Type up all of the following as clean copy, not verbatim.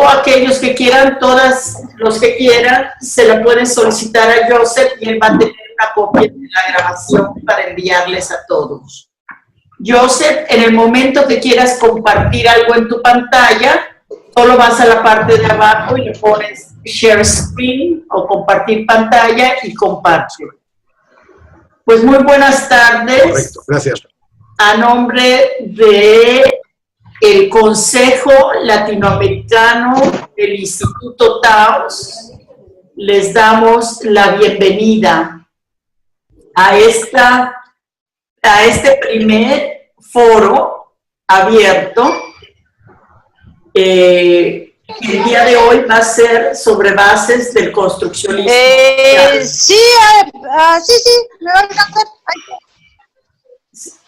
todos aquellos que quieran, todas los que quieran, se la pueden solicitar a Joseph y él va a tener una copia de la grabación para enviarles a todos. Joseph, en el momento que quieras compartir algo en tu pantalla, solo vas a la parte de abajo y le pones Share Screen o Compartir Pantalla y comparte. Pues muy buenas tardes. Correcto, gracias. A nombre de el Consejo Latinoamericano del Instituto Taos, les damos la bienvenida a este primer foro abierto. El día de hoy va a ser sobre bases del construccionismo. Sí, me van a hacer.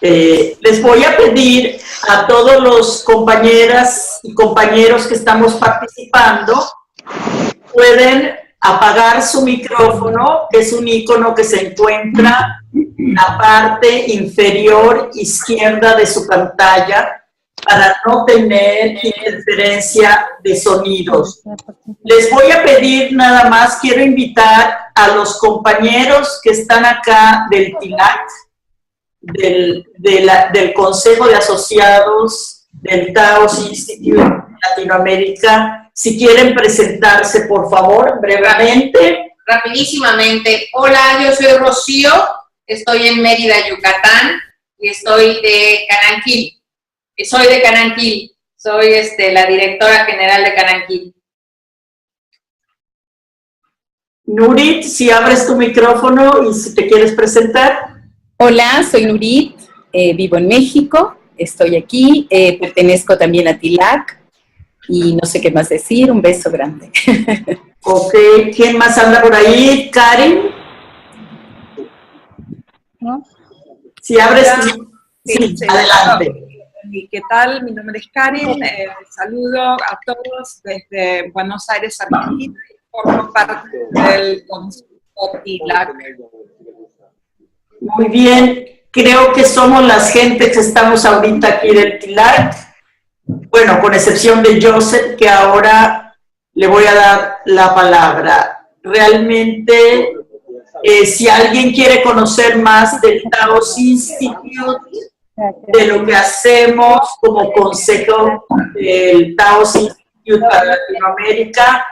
Les voy a pedir a todos los compañeras y compañeros que estamos participando, pueden apagar su micrófono, que es un icono que se encuentra en la parte inferior izquierda de su pantalla para no tener interferencia de sonidos. Les voy a pedir nada más, quiero invitar a los compañeros que están acá del TILAC, del Consejo de Asociados del Taos Institute Latinoamérica, si quieren presentarse, por favor, brevemente. Rapidísimamente. Hola, yo soy Rocío, estoy en Mérida, Yucatán, y estoy de Cananquil. Soy de Cananquil, soy la directora general de Cananquil. Nurit, si abres tu micrófono y si te quieres presentar. Hola, soy Nurit, vivo en México, estoy aquí, pertenezco también a TILAC y no sé qué más decir, un beso grande. Ok, ¿quién más anda por ahí? ¿Karen? ¿No? Si abres Hola. tu... Sí, adelante. ¿Qué tal? Mi nombre es Karen, saludo a todos desde Buenos Aires, Argentina, y formo parte del Consejo TILAC. Muy bien, creo que somos las gentes que estamos ahorita aquí del TILAC, bueno, con excepción de Joseph, que ahora le voy a dar la palabra. Realmente, si alguien quiere conocer más del Taos Institute, de lo que hacemos como Consejo del Taos Institute para Latinoamérica,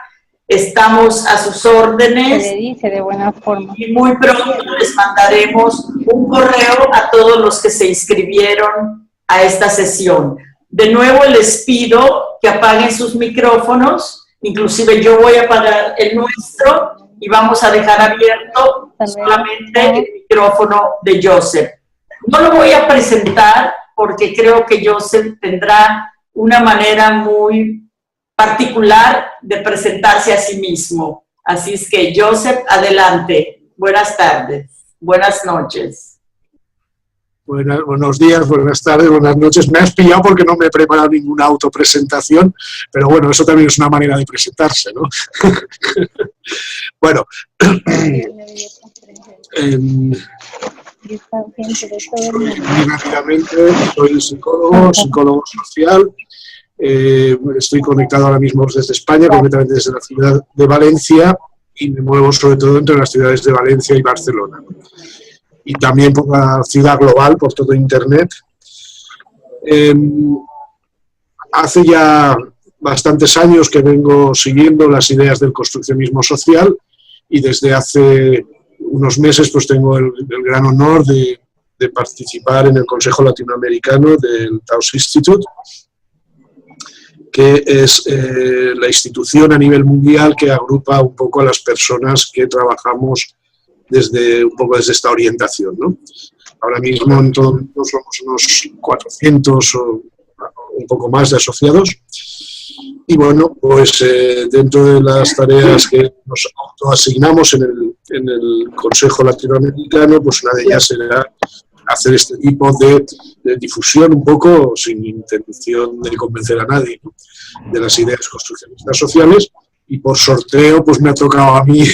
estamos a sus órdenes. Se le dice de buena forma. Y muy pronto les mandaremos un correo a todos los que se inscribieron a esta sesión. De nuevo les pido que apaguen sus micrófonos, inclusive yo voy a apagar el nuestro y vamos a dejar abierto solamente el micrófono de Joseph. No lo voy a presentar porque creo que Joseph tendrá una manera muy particular de presentarse a sí mismo. Así es que, Joseph, adelante. Buenas tardes, buenas noches. Buenos días, buenas tardes, buenas noches. Me has pillado porque no me he preparado ninguna autopresentación, pero bueno, eso también es una manera de presentarse, ¿no? Bueno, muy rápidamente, soy psicólogo social. Estoy conectado ahora mismo desde España, concretamente desde la ciudad de Valencia, y me muevo sobre todo entre las ciudades de Valencia y Barcelona. Y también por la ciudad global, por todo Internet. Hace ya bastantes años que vengo siguiendo las ideas del construccionismo social y desde hace unos meses pues tengo el gran honor de participar en el Consejo Latinoamericano del Taos Institute, que es la institución a nivel mundial que agrupa un poco a las personas que trabajamos un poco desde esta orientación, ¿no? Ahora mismo en todo el mundo somos unos 400 o un poco más de asociados. Y bueno, pues dentro de las tareas que nos autoasignamos en el Consejo Latinoamericano, pues una de ellas será hacer este tipo de difusión un poco sin intención de convencer a nadie, ¿no?, de las ideas construccionistas sociales, y por sorteo pues me ha tocado a mí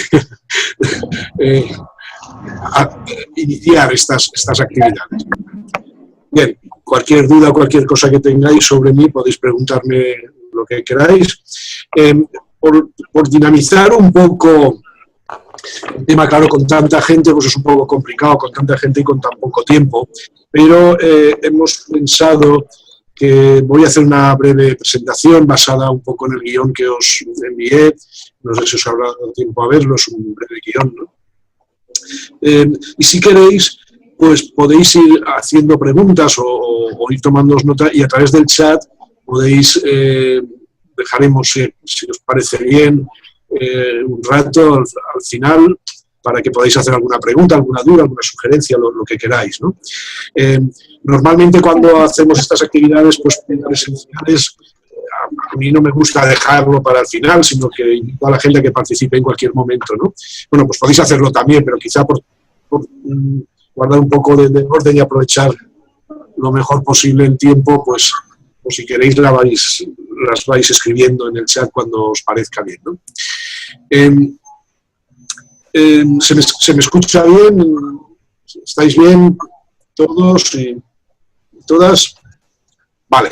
iniciar estas actividades. Bien, cualquier duda, cualquier cosa que tengáis sobre mí podéis preguntarme lo que queráis. Por dinamizar un poco el tema, claro, con tanta gente, pues es un poco complicado, con tanta gente y con tan poco tiempo, pero hemos pensado que voy a hacer una breve presentación basada un poco en el guión que os envié. No sé si os habrá dado tiempo a verlo, es un breve guión, ¿no? Y si queréis, pues podéis ir haciendo preguntas o ir tomando nota, y a través del chat podéis, dejaremos, si os parece bien, un rato al final para que podáis hacer alguna pregunta, alguna duda, alguna sugerencia, lo que queráis, ¿no? Normalmente cuando hacemos estas actividades pues presenciales, a mí no me gusta dejarlo para el final, sino que invito a la gente a que participe en cualquier momento, ¿no? Bueno, pues podéis hacerlo también, pero quizá por guardar un poco de orden y aprovechar lo mejor posible el tiempo, pues si queréis las vais escribiendo en el chat cuando os parezca bien, ¿no? ¿Se me escucha bien? ¿Estáis bien todos y todas? Vale.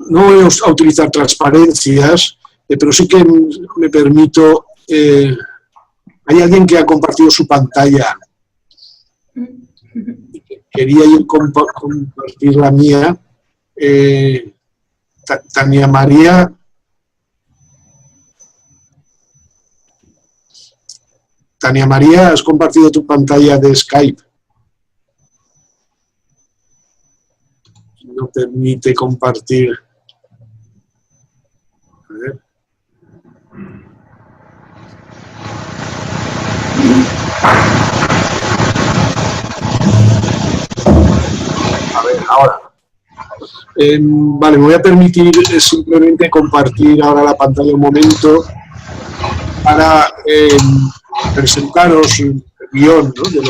No voy a utilizar transparencias, pero sí que me permito... ¿hay alguien que ha compartido su pantalla? Quería yo compartir la mía. Tania María. Tania María, ¿has compartido tu pantalla de Skype? No permite compartir. A ver. A ver, ahora. Vale, me voy a permitir simplemente compartir ahora la pantalla un momento para presentaros el guión, ¿no? De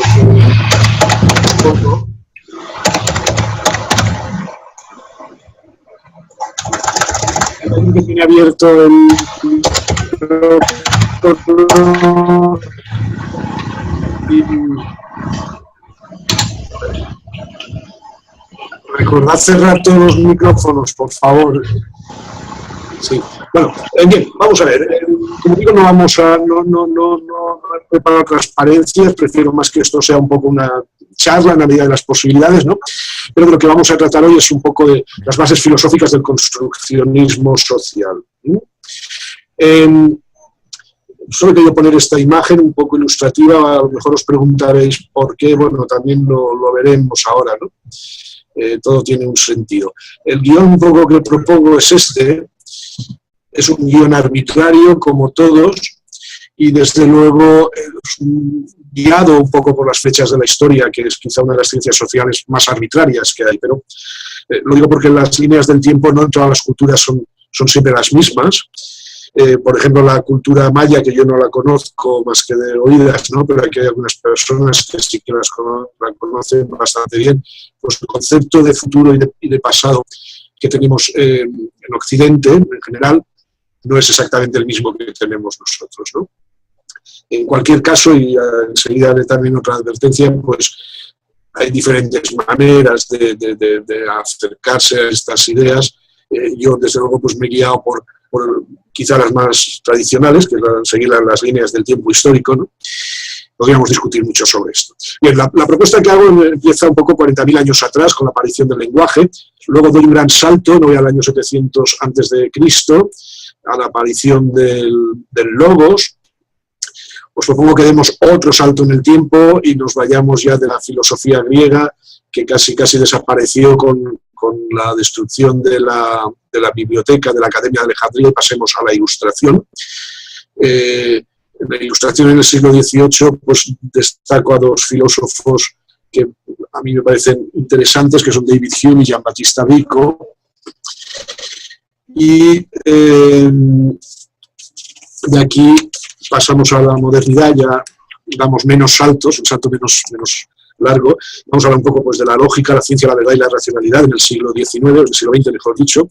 lo que tiene abierto el recordad cerrar todos los micrófonos, por favor. Sí. Bueno, bien, vamos a ver. Como digo, no he preparado transparencias, prefiero más que esto sea un poco una charla en la medida de las posibilidades, ¿no? Pero lo que vamos a tratar hoy es un poco de las bases filosóficas del construccionismo social. Solo he querido poner esta imagen un poco ilustrativa, a lo mejor os preguntaréis por qué, bueno, también lo veremos ahora, ¿no? Todo tiene un sentido. El guión un poco que propongo es este. Es un guión arbitrario, como todos, y desde luego es guiado un poco por las fechas de la historia, que es quizá una de las ciencias sociales más arbitrarias que hay, pero lo digo porque las líneas del tiempo no en todas las culturas son siempre las mismas. Por ejemplo, la cultura maya, que yo no la conozco más que de oídas, ¿no? Pero aquí hay algunas personas que sí que la conocen bastante bien, pues el concepto de futuro y de pasado que tenemos en Occidente, en general, no es exactamente el mismo que tenemos nosotros, ¿no? En cualquier caso, y enseguida haré también otra advertencia, pues hay diferentes maneras de acercarse a estas ideas. Yo, desde luego, pues me he guiado por quizá las más tradicionales, que seguir las líneas del tiempo histórico, ¿no? Podríamos discutir mucho sobre esto. Bien, la propuesta que hago empieza un poco 40.000 años atrás, con la aparición del lenguaje. Luego doy un gran salto, no voy al año 700 a.C., a la aparición del logos. Os propongo que demos otro salto en el tiempo y nos vayamos ya de la filosofía griega, que casi desapareció con la destrucción de la biblioteca de la Academia de Alejandría, y pasemos a la Ilustración. En la Ilustración en el siglo XVIII, pues destaco a dos filósofos que a mí me parecen interesantes, que son David Hume y Giambattista Vico. Y de aquí pasamos a la modernidad, ya damos menos saltos, un salto menos largo. Vamos a hablar un poco pues, de la lógica, la ciencia, la verdad y la racionalidad en el siglo XIX, en el siglo XX, mejor dicho.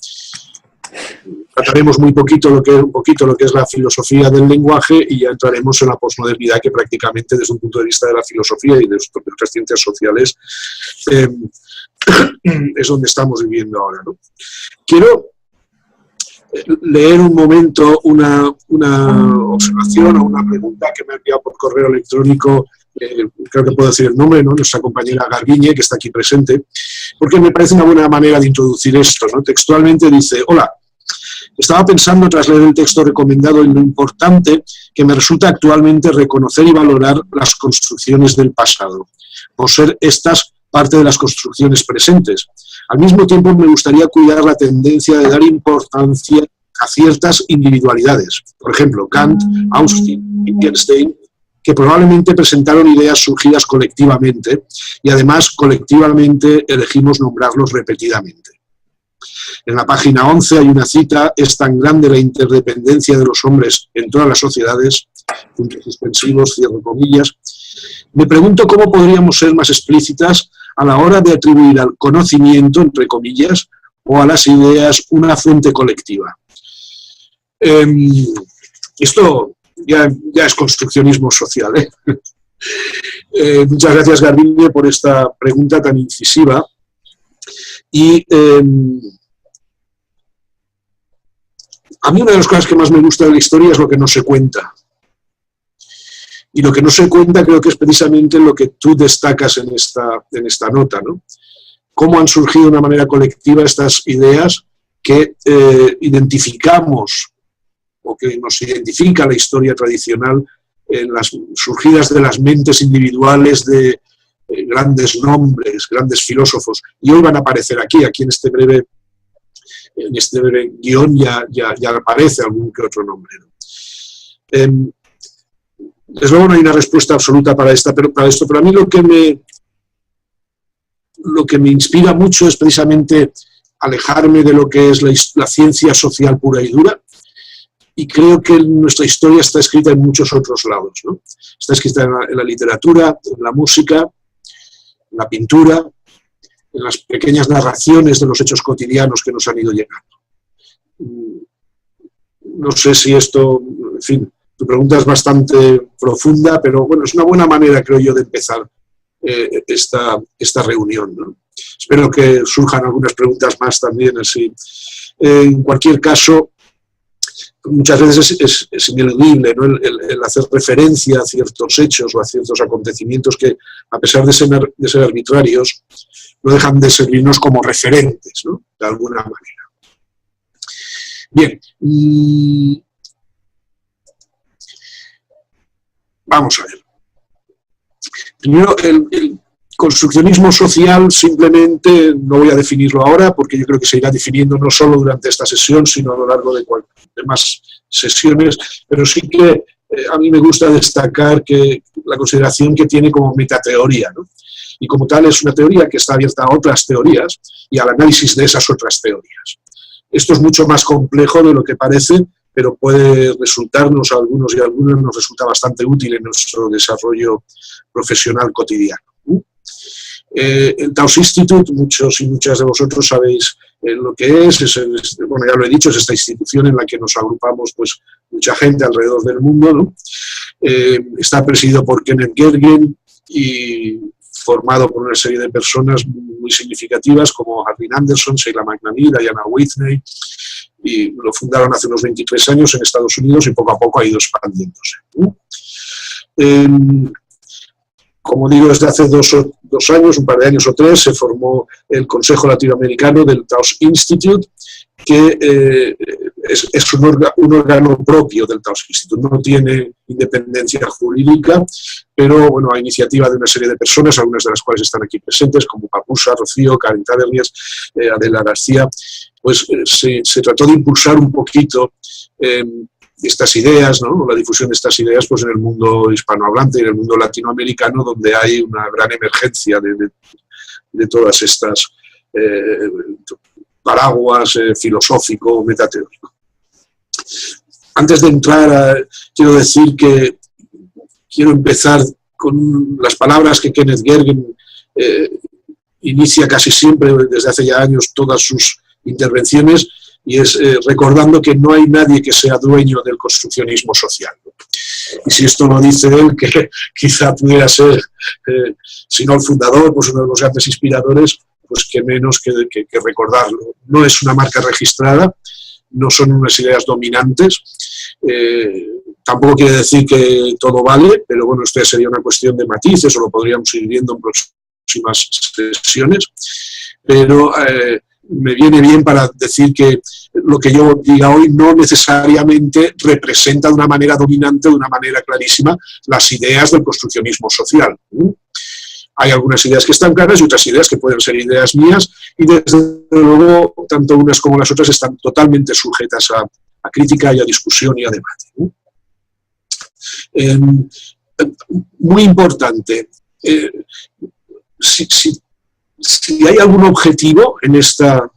trataremos un poquito lo que es la filosofía del lenguaje y ya entraremos en la posmodernidad, que prácticamente desde un punto de vista de la filosofía y de otras ciencias sociales es donde estamos viviendo ahora, ¿no? Quiero leer un momento una observación o una pregunta que me ha enviado por correo electrónico, creo que puedo decir el nombre, ¿no? Nuestra compañera Garbiñe, que está aquí presente, porque me parece una buena manera de introducir esto, ¿no? Textualmente dice: hola, estaba pensando tras leer el texto recomendado en lo importante que me resulta actualmente reconocer y valorar las construcciones del pasado, por ser estas parte de las construcciones presentes. Al mismo tiempo, me gustaría cuidar la tendencia de dar importancia a ciertas individualidades. Por ejemplo, Kant, Austin, Wittgenstein, que probablemente presentaron ideas surgidas colectivamente y además colectivamente elegimos nombrarlos repetidamente. En la página 11 hay una cita: es tan grande la interdependencia de los hombres en todas las sociedades, puntos suspensivos, cierro comillas. Me pregunto cómo podríamos ser más explícitas a la hora de atribuir al conocimiento, entre comillas, o a las ideas una fuente colectiva. Esto ya es construccionismo social, ¿eh? Muchas gracias, Garbiñe, por esta pregunta tan incisiva. Y a mí una de las cosas que más me gusta de la historia es lo que no se cuenta. Y lo que no se cuenta creo que es precisamente lo que tú destacas en esta nota, ¿no? Cómo han surgido de una manera colectiva estas ideas que identificamos, o que nos identifica la historia tradicional en las surgidas de las mentes individuales de grandes nombres, grandes filósofos. Y hoy van a aparecer aquí en este breve guión ya aparece algún que otro nombre, ¿no? Desde luego no hay una respuesta absoluta para esto, pero a mí lo que me inspira mucho es precisamente alejarme de lo que es la ciencia social pura y dura, y creo que nuestra historia está escrita en muchos otros lados, ¿no? Está escrita en la literatura, en la música, en la pintura, en las pequeñas narraciones de los hechos cotidianos que nos han ido llegando. No sé si esto, en fin, tu pregunta es bastante profunda, pero bueno, es una buena manera, creo yo, de empezar esta reunión, ¿no? Espero que surjan algunas preguntas más también, así. En cualquier caso, muchas veces es ineludible, ¿no? el hacer referencia a ciertos hechos o a ciertos acontecimientos que, a pesar de ser arbitrarios, no dejan de servirnos como referentes, ¿no? De alguna manera. Bien. Vamos a ver. Primero, el construccionismo social simplemente no voy a definirlo ahora, porque yo creo que se irá definiendo no solo durante esta sesión, sino a lo largo de más sesiones, pero sí que a mí me gusta destacar que la consideración que tiene como metateoría, ¿no? Y como tal es una teoría que está abierta a otras teorías y al análisis de esas otras teorías. Esto es mucho más complejo de lo que parece, pero puede resultarnos a algunos y a algunas nos resulta bastante útil en nuestro desarrollo profesional cotidiano. El Taos Institute, muchos y muchas de vosotros sabéis lo que es, bueno, ya lo he dicho, es esta institución en la que nos agrupamos pues mucha gente alrededor del mundo, ¿no? Está presidido por Kenneth Gergen y formado por una serie de personas muy significativas como Arvin Anderson, Sheila McNamee, Diana Whitney, y lo fundaron hace unos 23 años en Estados Unidos y poco a poco ha ido expandiéndose. Como digo, desde hace dos años, un par de años o tres, se formó el Consejo Latinoamericano del Taos Institute, que es un órgano propio del Taos Institute, no tiene independencia jurídica, pero bueno, a iniciativa de una serie de personas, algunas de las cuales están aquí presentes, como Papusa, Rocío, Karen Tabernias, Adela García, pues se trató de impulsar un poquito estas ideas, ¿no? La difusión de estas ideas pues en el mundo hispanohablante y en el mundo latinoamericano, donde hay una gran emergencia de todas estas paraguas filosófico, metateórico. Antes de entrar, quiero decir que quiero empezar con las palabras que Kenneth Gergen inicia casi siempre, desde hace ya años, todas sus intervenciones, y es recordando que no hay nadie que sea dueño del construccionismo social, ¿no? Y si esto lo dice él, que quizá pudiera ser, si no el fundador, pues uno de los grandes inspiradores, pues que menos que recordarlo. No es una marca registrada, no son unas ideas dominantes, tampoco quiere decir que todo vale, pero bueno, esto ya sería una cuestión de matices, o lo podríamos ir viendo en próximas sesiones, pero me viene bien para decir que lo que yo diga hoy no necesariamente representa de una manera dominante, de una manera clarísima, las ideas del construccionismo social. Hay algunas ideas que están claras y otras ideas que pueden ser ideas mías, y desde luego tanto unas como las otras están totalmente sujetas a crítica y a discusión y a debate. Muy importante, si hay algún objetivo en esta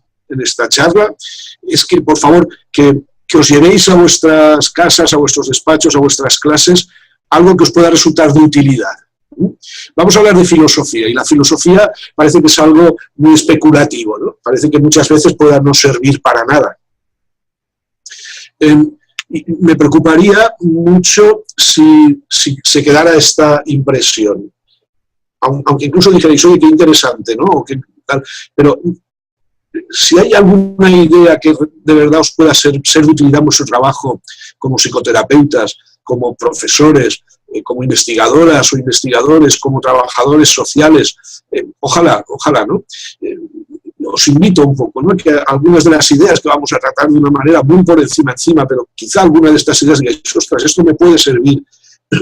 charla, es que, por favor, que os llevéis a vuestras casas, a vuestros despachos, a vuestras clases, algo que os pueda resultar de utilidad. Vamos a hablar de filosofía, y la filosofía parece que es algo muy especulativo, ¿no? Parece que muchas veces pueda no servir para nada. Me preocuparía mucho si se quedara esta impresión. Aunque incluso dijerais, oye, qué interesante, ¿no? Pero si hay alguna idea que de verdad os pueda ser de utilidad en vuestro trabajo como psicoterapeutas, como profesores, como investigadoras o investigadores, como trabajadores sociales, ojalá, ¿no? Os invito un poco, ¿no? Que algunas de las ideas que vamos a tratar de una manera muy por encima, pero quizá alguna de estas ideas digáis, ostras, esto me puede servir,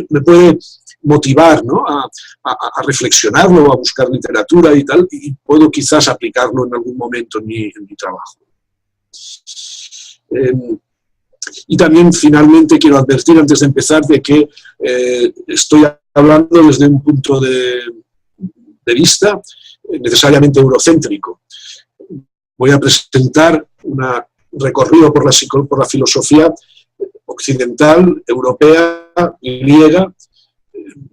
me puede motivar, ¿no? a reflexionarlo, a buscar literatura y tal, y puedo quizás aplicarlo en algún momento en mi trabajo. Y también, finalmente, quiero advertir antes de empezar de que estoy hablando desde un punto de vista necesariamente eurocéntrico. Voy a presentar un recorrido por la filosofía occidental, europea, griega.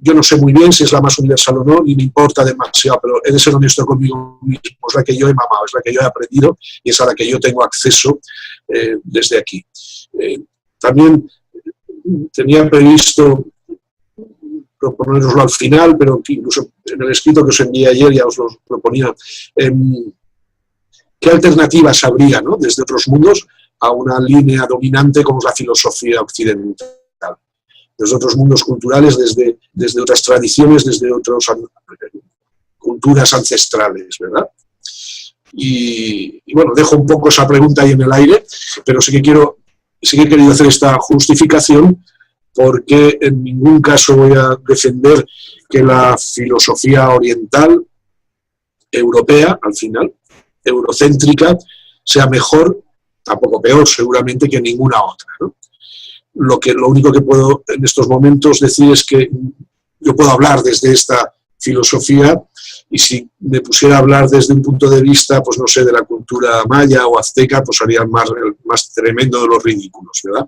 Yo no sé muy bien si es la más universal o no, ni me importa demasiado, pero he de ser honesto conmigo mismo. Es la que yo he mamado, es la que yo he aprendido y es a la que yo tengo acceso desde aquí. También tenía previsto proponéroslo al final, pero incluso en el escrito que os envié ayer ya os lo proponía. ¿Qué alternativas habría, ¿no? Desde otros mundos a una línea dominante como es la filosofía occidental? Desde otros mundos culturales, desde otras tradiciones, desde otras culturas ancestrales, ¿verdad? Y bueno, dejo un poco esa pregunta ahí en el aire, pero sí que he querido hacer esta justificación porque en ningún caso voy a defender que la filosofía oriental, europea, al final, eurocéntrica, sea mejor, tampoco peor seguramente, que ninguna otra, ¿no? Lo único que puedo en estos momentos decir es que yo puedo hablar desde esta filosofía, y si me pusiera a hablar desde un punto de vista, pues no sé, de la cultura maya o azteca, pues haría el más tremendo de los ridículos, ¿verdad?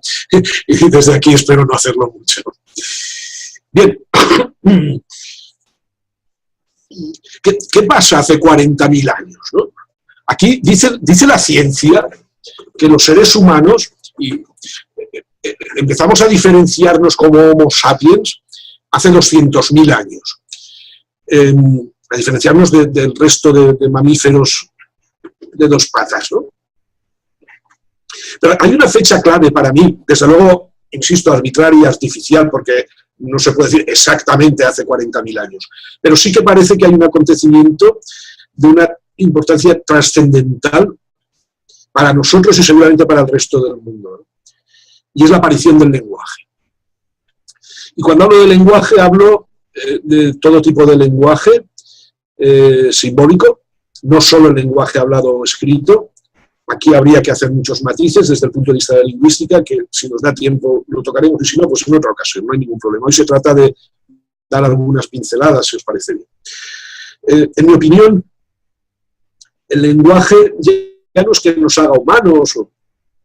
Y desde aquí espero no hacerlo mucho. Bien. ¿Qué pasa hace 40.000 años, ¿no? Aquí dice la ciencia que los seres humanos, y empezamos a diferenciarnos como Homo sapiens hace 200.000 años. A diferenciarnos del resto de mamíferos de dos patas, ¿no? Pero hay una fecha clave para mí, desde luego, insisto, arbitraria y artificial, porque no se puede decir exactamente hace 40.000 años, pero sí que parece que hay un acontecimiento de una importancia trascendental para nosotros y seguramente para el resto del mundo, ¿no? Y es la aparición del lenguaje. Y cuando hablo de lenguaje, hablo de todo tipo de lenguaje simbólico, no solo el lenguaje hablado o escrito. Aquí habría que hacer muchos matices desde el punto de vista de la lingüística, que si nos da tiempo lo tocaremos, y si no, pues en otra ocasión, no hay ningún problema. Hoy se trata de dar algunas pinceladas, si os parece bien. En mi opinión, el lenguaje ya no es que nos haga humanos,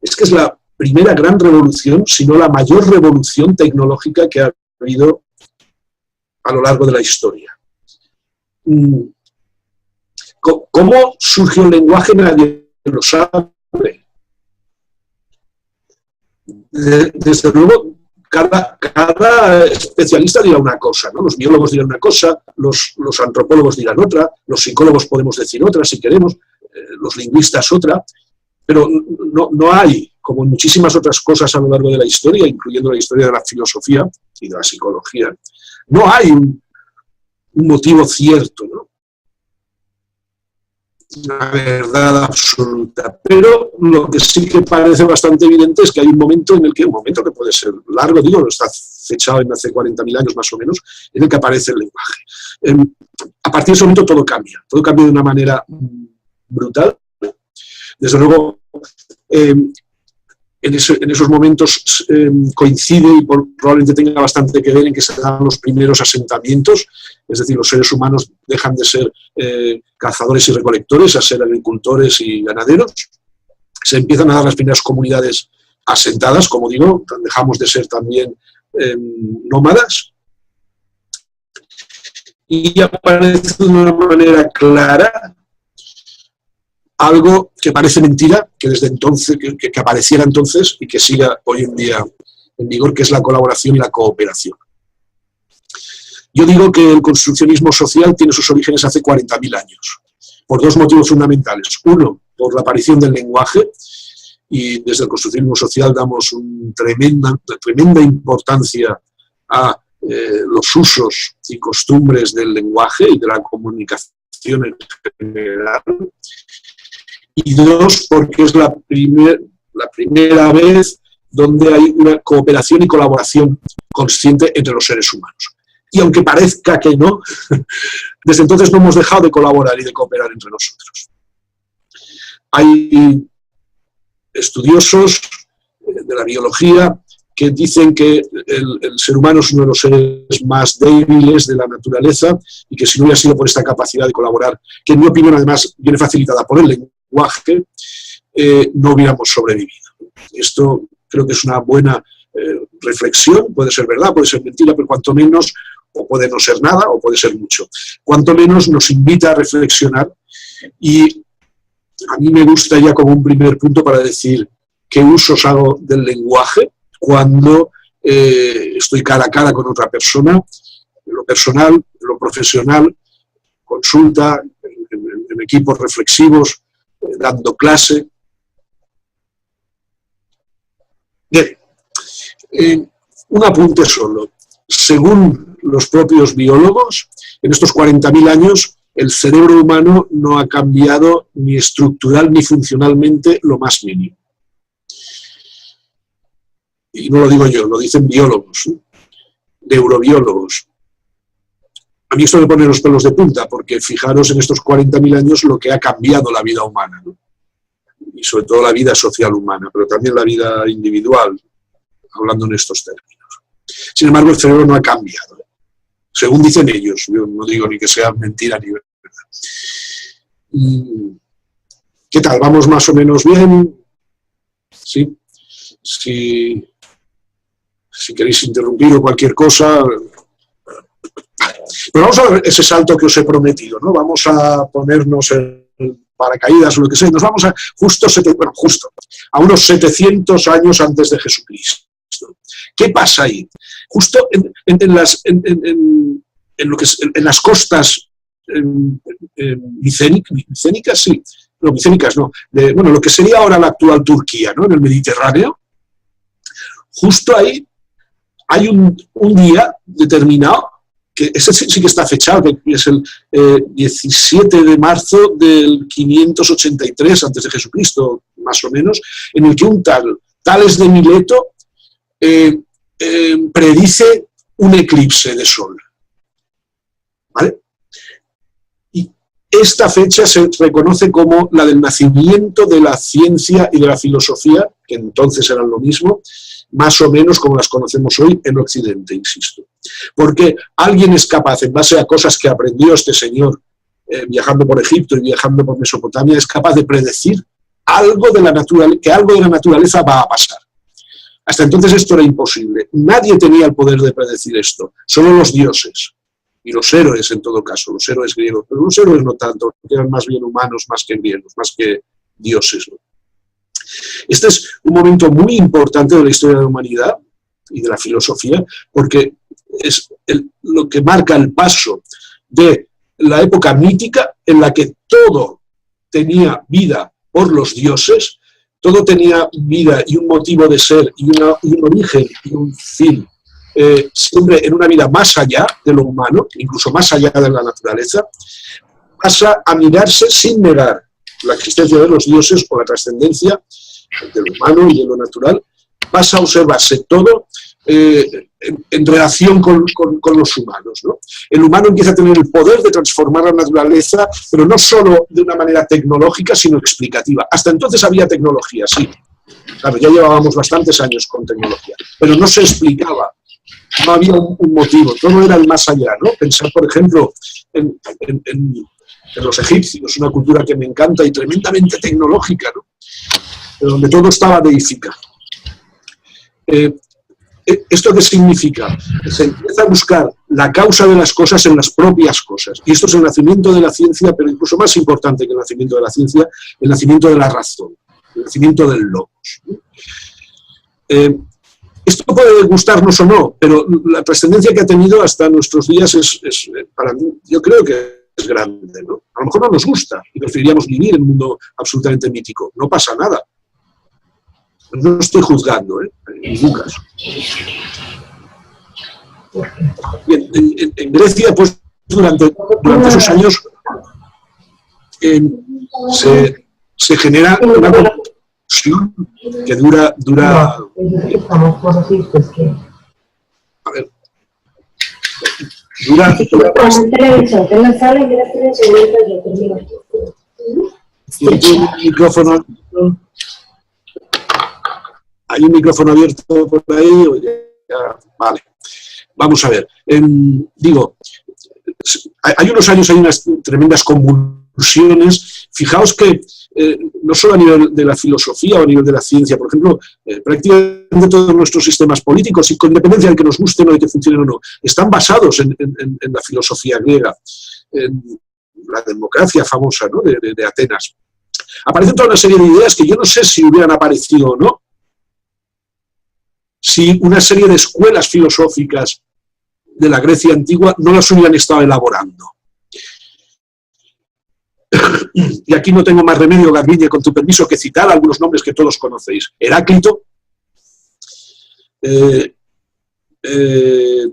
es que es la primera gran revolución, si no la mayor revolución tecnológica que ha habido a lo largo de la historia. ¿Cómo surgió el lenguaje? Nadie lo sabe. desde luego, cada especialista dirá una cosa, ¿no? Los biólogos dirán una cosa, los antropólogos dirán otra, los psicólogos podemos decir otra si queremos, los lingüistas otra, pero no hay, como en muchísimas otras cosas a lo largo de la historia, incluyendo la historia de la filosofía y de la psicología, no hay un motivo cierto, ¿no? Una verdad absoluta, pero lo que sí que parece bastante evidente es que hay un momento que puede ser largo, digo, está fechado en hace 40.000 años más o menos, en el que aparece el lenguaje. A partir de ese momento todo cambia de una manera brutal. Desde luego, en esos momentos coincide y probablemente tenga bastante que ver en que se dan los primeros asentamientos, es decir, los seres humanos dejan de ser cazadores y recolectores a ser agricultores y ganaderos, se empiezan a dar las primeras comunidades asentadas, como digo, dejamos de ser también nómadas, y aparece de una manera clara algo que parece mentira, que desde entonces, que apareciera entonces y que siga hoy en día en vigor, que es la colaboración y la cooperación. Yo digo que el construccionismo social tiene sus orígenes hace 40.000 años, por dos motivos fundamentales. Uno, por la aparición del lenguaje, y desde el construccionismo social damos tremenda importancia a los usos y costumbres del lenguaje y de la comunicación en general. Y dos, porque es la primera vez donde hay una cooperación y colaboración consciente entre los seres humanos. Y aunque parezca que no, desde entonces no hemos dejado de colaborar y de cooperar entre nosotros. Hay estudiosos de la biología que dicen que el ser humano es uno de los seres más débiles de la naturaleza y que si no hubiera sido por esta capacidad de colaborar, que en mi opinión además viene facilitada por el lenguaje, no hubiéramos sobrevivido. Esto creo que es una buena reflexión, puede ser verdad, puede ser mentira, pero cuanto menos, o puede no ser nada, o puede ser mucho, cuanto menos nos invita a reflexionar. Y a mí me gusta ya como un primer punto para decir qué usos hago del lenguaje cuando estoy cara a cara con otra persona, en lo personal, en lo profesional, consulta, en equipos reflexivos, dando clase. Bien, un apunte solo. Según los propios biólogos, en estos 40.000 años el cerebro humano no ha cambiado ni estructural ni funcionalmente lo más mínimo. Y no lo digo yo, lo dicen biólogos, neurobiólogos. A mí esto me pone los pelos de punta, porque fijaros en estos 40.000 años lo que ha cambiado la vida humana, ¿no? Y sobre todo la vida social humana, pero también la vida individual, hablando en estos términos. Sin embargo, el cerebro no ha cambiado, según dicen ellos. Yo no digo ni que sea mentira ni verdad. ¿Qué tal? ¿Vamos más o menos bien? ¿Sí? Si queréis interrumpir o cualquier cosa. Pero vamos a ver ese salto que os he prometido, ¿no? Vamos a ponernos en paracaídas o lo que sea. Nos vamos a justo a unos 700 años antes de Jesucristo. ¿Qué pasa ahí? Justo en las costas micénicas, sí. No, micénicas no. Lo que sería ahora la actual Turquía, ¿no? En el Mediterráneo. Justo ahí hay un día determinado, que ese sí que está fechado, que es el 17 de marzo del 583 a.C., más o menos, en el que un Tales de Mileto predice un eclipse de sol. ¿Vale? Y esta fecha se reconoce como la del nacimiento de la ciencia y de la filosofía, que entonces eran lo mismo, más o menos como las conocemos hoy en Occidente, insisto. Porque alguien es capaz, en base a cosas que aprendió este señor viajando por Egipto y viajando por Mesopotamia, es capaz de predecir algo de la naturaleza va a pasar. Hasta entonces esto era imposible. Nadie tenía el poder de predecir esto, solo los dioses. Y los héroes, en todo caso, los héroes griegos. Pero los héroes no tanto, porque eran más bien humanos, más que griegos, más que dioses, ¿no? Este es un momento muy importante de la historia de la humanidad y de la filosofía, porque es lo que marca el paso de la época mítica en la que todo tenía vida por los dioses, todo tenía vida y un motivo de ser y un origen y un fin, siempre en una vida más allá de lo humano, incluso más allá de la naturaleza, pasa a mirarse sin negar la existencia de los dioses o la trascendencia de lo humano y de lo natural, pasa a observarse todo en relación con los humanos, ¿no? El humano empieza a tener el poder de transformar la naturaleza, pero no solo de una manera tecnológica, sino explicativa. Hasta entonces había tecnología, sí. Claro, ya llevábamos bastantes años con tecnología, pero no se explicaba, no había un motivo, todo era el más allá, ¿no? Pensar, por ejemplo, en los egipcios, una cultura que me encanta y tremendamente tecnológica, ¿no? Donde todo estaba deificado. ¿Esto qué significa? Se empieza a buscar la causa de las cosas en las propias cosas. Y esto es el nacimiento de la ciencia, pero incluso más importante que el nacimiento de la ciencia, el nacimiento de la razón, el nacimiento del logos. Esto puede gustarnos o no, pero la trascendencia que ha tenido hasta nuestros días es para mí, yo creo que es grande, ¿no? A lo mejor no nos gusta y preferiríamos vivir en un mundo absolutamente mítico. No pasa nada. No estoy juzgando, en ningún caso. Bien, en Grecia, pues, durante esos años se genera una confusión que dura a ver, ¿Tiene un micrófono? ¿Hay un micrófono abierto por ahí? Vale. Vamos a ver. Digo, hay unos años hay unas tremendas convulsiones. Fijaos que no solo a nivel de la filosofía o a nivel de la ciencia, por ejemplo, prácticamente todos nuestros sistemas políticos, y con independencia de que nos gusten o de que funcionen o no, están basados en la filosofía griega, en la democracia famosa, ¿no? de Atenas. Aparecen toda una serie de ideas que yo no sé si hubieran aparecido o no, si una serie de escuelas filosóficas de la Grecia antigua no las hubieran estado elaborando. Y aquí no tengo más remedio, Garbiñe, con tu permiso, que citar algunos nombres que todos conocéis. Heráclito,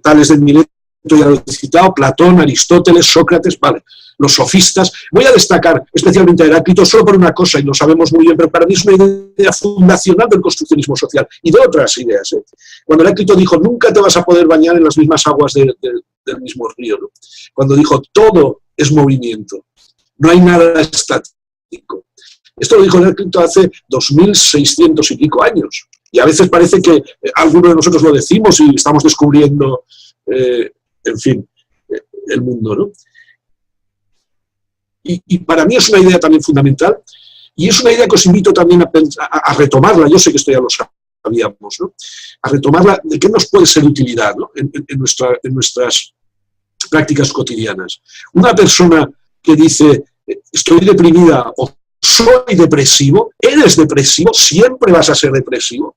Tales de Mileto, ya lo he citado, Platón, Aristóteles, Sócrates, vale, los sofistas. Voy a destacar especialmente a Heráclito solo por una cosa, y lo sabemos muy bien, pero para mí es una idea fundacional del construccionismo social y de otras ideas. Cuando Heráclito dijo, nunca te vas a poder bañar en las mismas aguas del mismo río, ¿no? Cuando dijo, todo es movimiento, no hay nada estático. Esto lo dijo Heráclito hace 2600 y pico años. Y a veces parece que alguno de nosotros lo decimos y estamos descubriendo, en fin, el mundo, ¿no? Y para mí es una idea también fundamental, y es una idea que os invito también a retomarla. Yo sé que esto ya lo sabíamos, ¿no? A retomarla, de qué nos puede ser de utilidad, ¿no? en nuestras prácticas cotidianas. Una persona que dice, estoy deprimida o soy depresivo, eres depresivo, siempre vas a ser depresivo,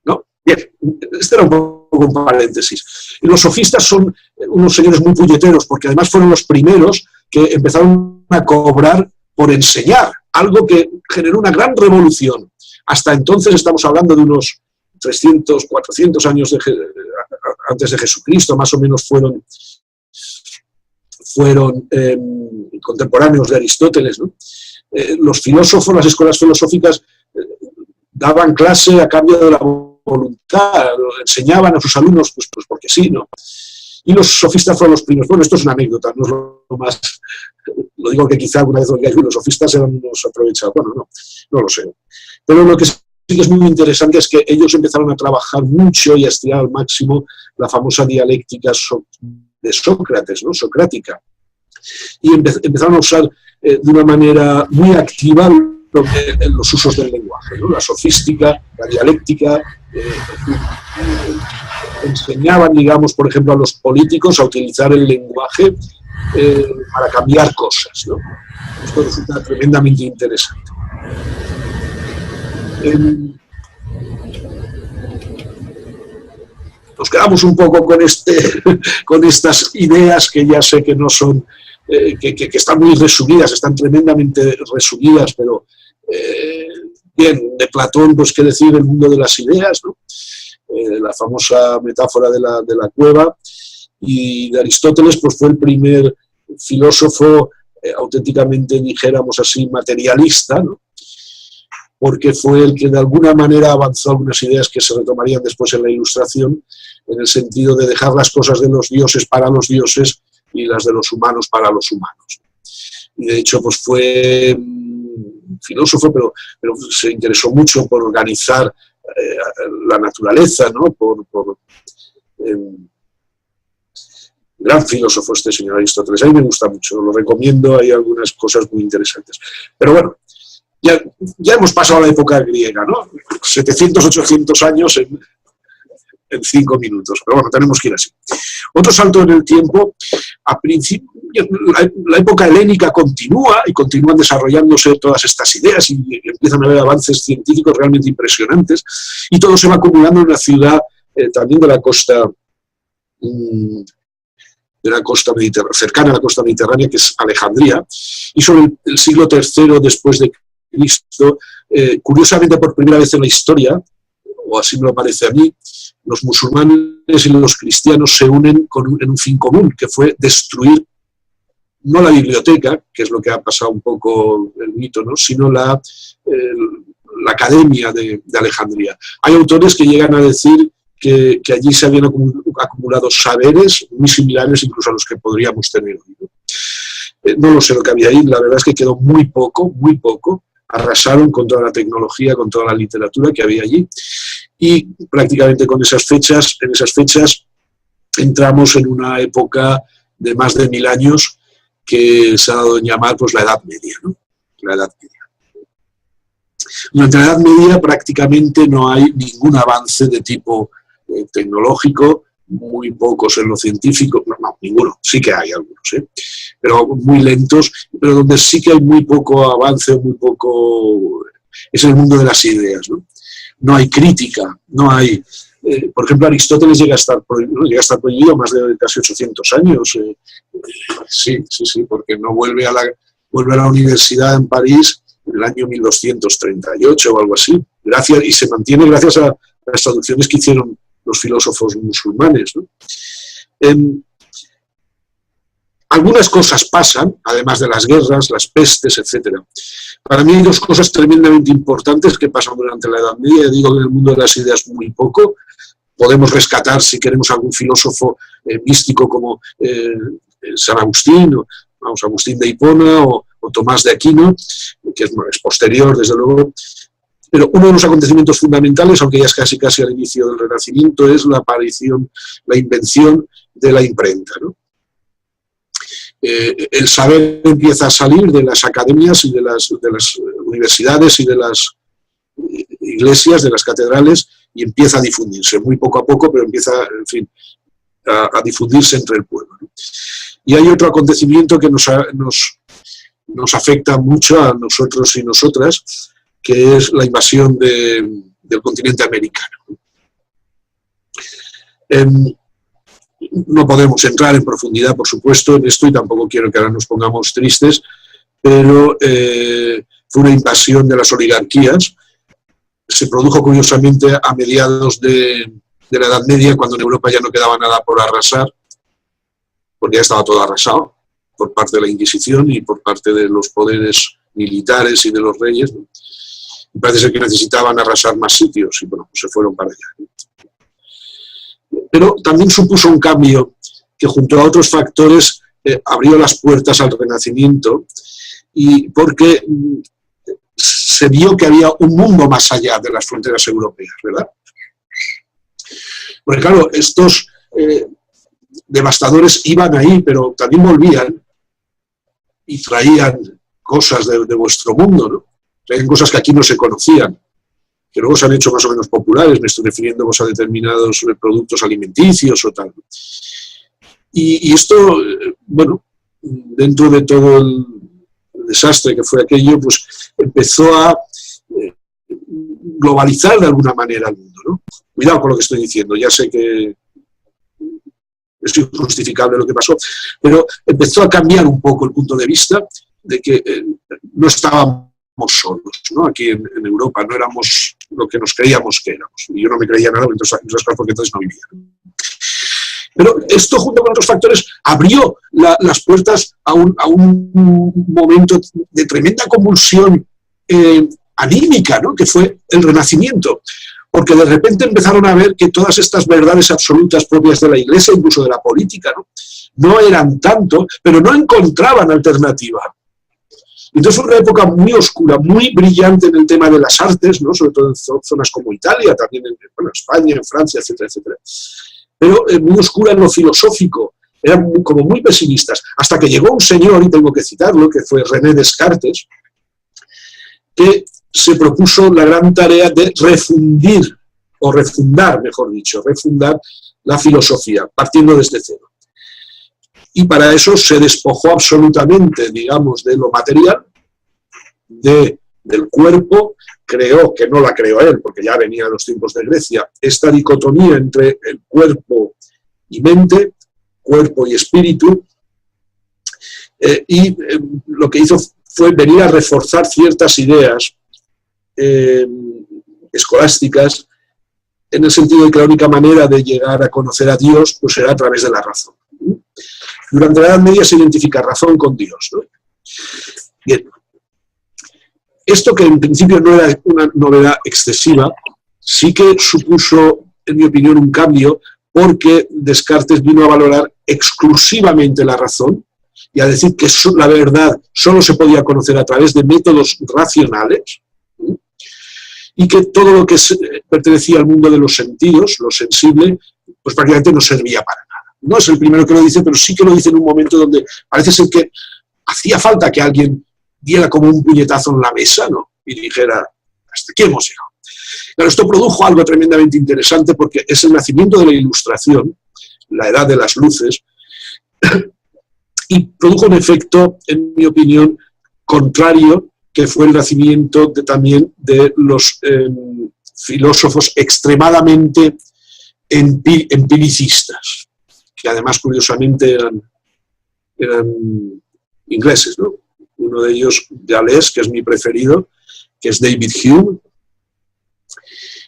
¿no? Bien, este era un poco un paréntesis. Y los sofistas son unos señores muy puñeteros, porque además fueron los primeros que empezaron a cobrar por enseñar, algo que generó una gran revolución. Hasta entonces estamos hablando de unos 300, 400 años antes de Jesucristo, más o menos fueron contemporáneos de Aristóteles, ¿no? Los filósofos, las escuelas filosóficas daban clase a cambio de la voluntad, enseñaban a sus alumnos pues porque sí, ¿no? Y los sofistas fueron los primeros. Bueno, esto es una anécdota, no es lo más... Lo digo que quizá alguna vez oigáis, los sofistas eran unos aprovechados. Bueno, no lo sé. Pero lo que sí que es muy interesante es que ellos empezaron a trabajar mucho y a estirar al máximo la famosa dialéctica de Sócrates, ¿no? Socrática. Y empezaron a usar de una manera muy activa los usos del lenguaje, ¿no? La sofística, la dialéctica, enseñaban, digamos, por ejemplo, a los políticos a utilizar el lenguaje para cambiar cosas, ¿no? Esto resulta tremendamente interesante. Nos quedamos un poco con estas ideas que ya sé que no son, que están muy resumidas, están tremendamente resumidas, pero bien, de Platón, pues qué decir, el mundo de las ideas, ¿no? La famosa metáfora de la cueva, y de Aristóteles, pues fue el primer filósofo auténticamente, dijéramos así, materialista, ¿no? Porque fue el que de alguna manera avanzó algunas ideas que se retomarían después en la Ilustración, en el sentido de dejar las cosas de los dioses para los dioses y las de los humanos para los humanos. Y de hecho, pues fue filósofo, pero se interesó mucho por organizar la naturaleza, ¿no? Gran filósofo este señor Aristóteles. A mí me gusta mucho, lo recomiendo, hay algunas cosas muy interesantes. Pero bueno, ya hemos pasado la época griega, ¿no? 700, 800 años en 5 minutos. Pero bueno, tenemos que ir así. Otro salto en el tiempo, a principio, la época helénica continúa y continúan desarrollándose todas estas ideas y empiezan a haber avances científicos realmente impresionantes, y todo se va acumulando en una ciudad también de la costa mediterránea, cercana a la costa mediterránea, que es Alejandría, y sobre el siglo III después de Cristo, curiosamente por primera vez en la historia, o así me lo parece a mí, los musulmanes y los cristianos se unen en un fin común, que fue destruir no la biblioteca, que es lo que ha pasado un poco el mito, ¿no? Sino la academia de Alejandría. Hay autores que llegan a decir que allí se habían acumulado saberes muy similares incluso a los que podríamos tener hoy, ¿no? No lo sé lo que había ahí, la verdad es que quedó muy poco, arrasaron con toda la tecnología, con toda la literatura que había allí, y prácticamente en esas fechas entramos en una época de más de 1000 años que se ha dado en llamar pues la Edad Media, ¿no? La Edad Media. Durante la Edad Media prácticamente no hay ningún avance de tipo tecnológico, muy pocos en lo científico, no, ninguno, sí que hay algunos, pero muy lentos, pero donde sí que hay muy poco avance, es el mundo de las ideas, ¿no? No hay crítica, no hay... por ejemplo, Aristóteles llega a estar prohibido más de casi 800 años. Sí, porque no vuelve a la universidad en París en el año 1238 o algo así, y se mantiene gracias a las traducciones que hicieron los filósofos musulmanes, ¿no? Algunas cosas pasan, además de las guerras, las pestes, etc. Para mí hay dos cosas tremendamente importantes que pasan durante la Edad Media. Digo que en el mundo de las ideas muy poco. Podemos rescatar, si queremos, algún filósofo místico como San Agustín, Agustín de Hipona o Tomás de Aquino, que es posterior, desde luego. Pero uno de los acontecimientos fundamentales, aunque ya es casi al inicio del Renacimiento, es la invención de la imprenta, ¿no? El saber empieza a salir de las academias y de las universidades y de las iglesias, de las catedrales, y empieza a difundirse, muy poco a poco, pero empieza, en fin, a difundirse entre el pueblo, ¿no? Y hay otro acontecimiento que nos afecta mucho a nosotros y nosotras, que es la invasión del continente americano. No podemos entrar en profundidad, por supuesto, en esto, y tampoco quiero que ahora nos pongamos tristes, pero fue una invasión de las oligarquías. Se produjo curiosamente a mediados de la Edad Media, cuando en Europa ya no quedaba nada por arrasar, porque ya estaba todo arrasado por parte de la Inquisición y por parte de los poderes militares y de los reyes, ¿no? Y parece ser que necesitaban arrasar más sitios y bueno, pues se fueron para allá, ¿no? Pero también supuso un cambio que, junto a otros factores, abrió las puertas al Renacimiento, y porque se vio que había un mundo más allá de las fronteras europeas, ¿verdad? Porque claro, estos devastadores iban ahí, pero también volvían y traían cosas de vuestro mundo, ¿no? Traían cosas que aquí no se conocían, que luego se han hecho más o menos populares. Me estoy refiriendo a determinados productos alimenticios o tal. Y esto, bueno, dentro de todo el desastre que fue aquello, pues empezó a globalizar de alguna manera el mundo, ¿no? Cuidado con lo que estoy diciendo, ya sé que es injustificable lo que pasó, pero empezó a cambiar un poco el punto de vista de que no estábamos solos, ¿no? Aquí en Europa no éramos lo que nos creíamos que éramos. Y yo no me creía nada, porque entonces no vivía. Pero esto, junto con otros factores, abrió las puertas a un momento de tremenda convulsión anímica, ¿no? Que fue el Renacimiento. Porque de repente empezaron a ver que todas estas verdades absolutas propias de la Iglesia, incluso de la política, no eran tanto, pero no encontraban alternativa. Entonces fue una época muy oscura, muy brillante en el tema de las artes, ¿no? Sobre todo en zonas como Italia, también en España, en Francia, etcétera, etcétera. Pero muy oscura en lo filosófico, eran como muy pesimistas, hasta que llegó un señor, y tengo que citarlo, que fue René Descartes, que se propuso la gran tarea de refundar la filosofía, partiendo desde cero. Y para eso se despojó absolutamente, digamos, de lo material, del cuerpo, creó, que no la creó él, porque ya venía de los tiempos de Grecia, esta dicotomía entre el cuerpo y mente, cuerpo y espíritu, y lo que hizo fue venir a reforzar ciertas ideas escolásticas, en el sentido de que la única manera de llegar a conocer a Dios pues era a través de la razón. Durante la Edad Media se identifica razón con Dios, ¿no? Bien. Esto, que en principio no era una novedad excesiva, sí que supuso, en mi opinión, un cambio, porque Descartes vino a valorar exclusivamente la razón y a decir que la verdad solo se podía conocer a través de métodos racionales, y que todo lo que pertenecía al mundo de los sentidos, lo sensible, pues prácticamente no servía para nada. No es el primero que lo dice, pero sí que lo dice en un momento donde parece ser que hacía falta que alguien diera como un puñetazo en la mesa, ¿no? Y dijera, hasta aquí hemos llegado. Claro, esto produjo algo tremendamente interesante, porque es el nacimiento de la Ilustración, la edad de las luces, y produjo un efecto, en mi opinión, contrario, que fue el nacimiento también de los filósofos extremadamente empiricistas, que además, curiosamente, eran ingleses, ¿no? Uno de ellos, Deleuze, que es mi preferido, que es David Hume,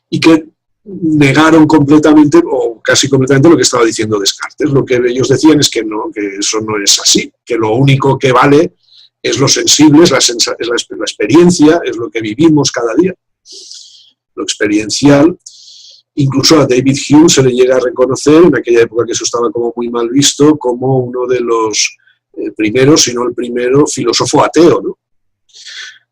y que negaron completamente, o casi completamente, lo que estaba diciendo Descartes. Lo que ellos decían es que no, que eso no es así, que lo único que vale es lo sensible, es la experiencia, es lo que vivimos cada día, lo experiencial. Incluso a David Hume se le llega a reconocer, en aquella época que eso estaba como muy mal visto, como uno de los primeros, si no el primero, filósofo ateo, ¿no?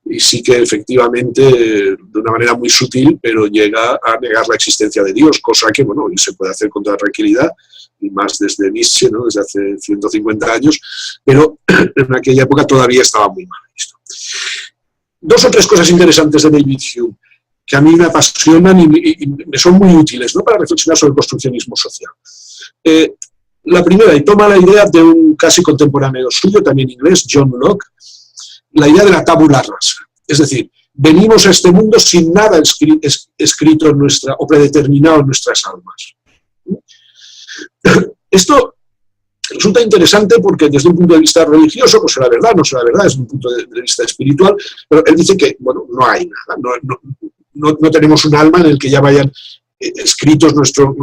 Y sí que efectivamente, de una manera muy sutil, pero llega a negar la existencia de Dios, cosa que, bueno, se puede hacer con toda tranquilidad, y más desde Nietzsche, ¿no? Desde hace 150 años, pero en aquella época todavía estaba muy mal visto. Dos o tres cosas interesantes de David Hume, que a mí me apasionan y me son muy útiles, ¿no? Para reflexionar sobre el construccionismo social. La primera, y toma la idea de un casi contemporáneo suyo, también inglés, John Locke, la idea de la tabula rasa. Es decir, venimos a este mundo sin nada escrito en o predeterminado en nuestras almas. Esto resulta interesante porque desde un punto de vista religioso, pues será verdad, no será verdad, desde un punto de vista espiritual, pero él dice que, bueno, no hay nada, no tenemos un alma en el que ya vayan escritos nuestro